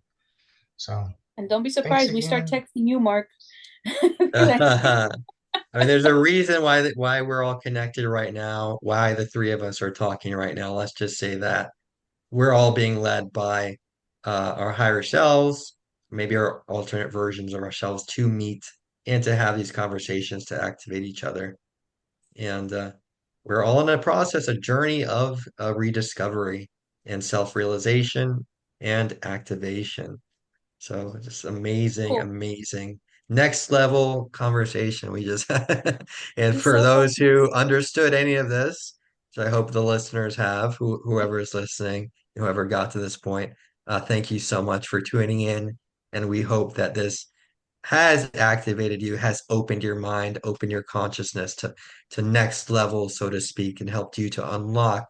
So And don't be thanks surprised we start again. texting you, Mark. I mean, there's a reason why we're all connected right now, why the three of us are talking right now. Let's just say that we're all being led by our higher selves, maybe our alternate versions of ourselves to meet and to have these conversations to activate each other. And we're all in a process, a journey of rediscovery and self-realization and activation. So just amazing, Cool. amazing. Next level conversation we just had. And It's for so those awesome. who understood any of this, which I hope the listeners have, whoever is listening, whoever got to this point, thank you so much for tuning in. And we hope that this has activated you, has opened your mind, opened your consciousness to next level, so to speak, and helped you to unlock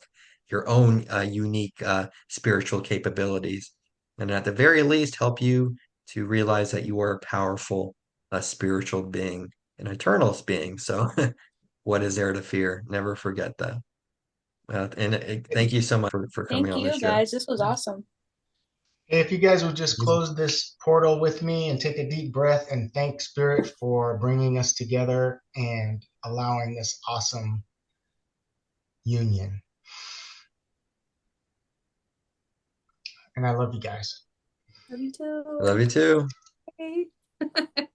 your own unique spiritual capabilities. And at the very least, help you to realize that you are a powerful spiritual being, an eternal being. So what is there to fear? Never forget that. And thank you so much for coming Thank on the you, show. guys. This was awesome. Hey, if you guys would just close this portal with me and take a deep breath and thank Spirit for bringing us together and allowing this awesome union. And I love you guys. Love you Love too. you too. Bye.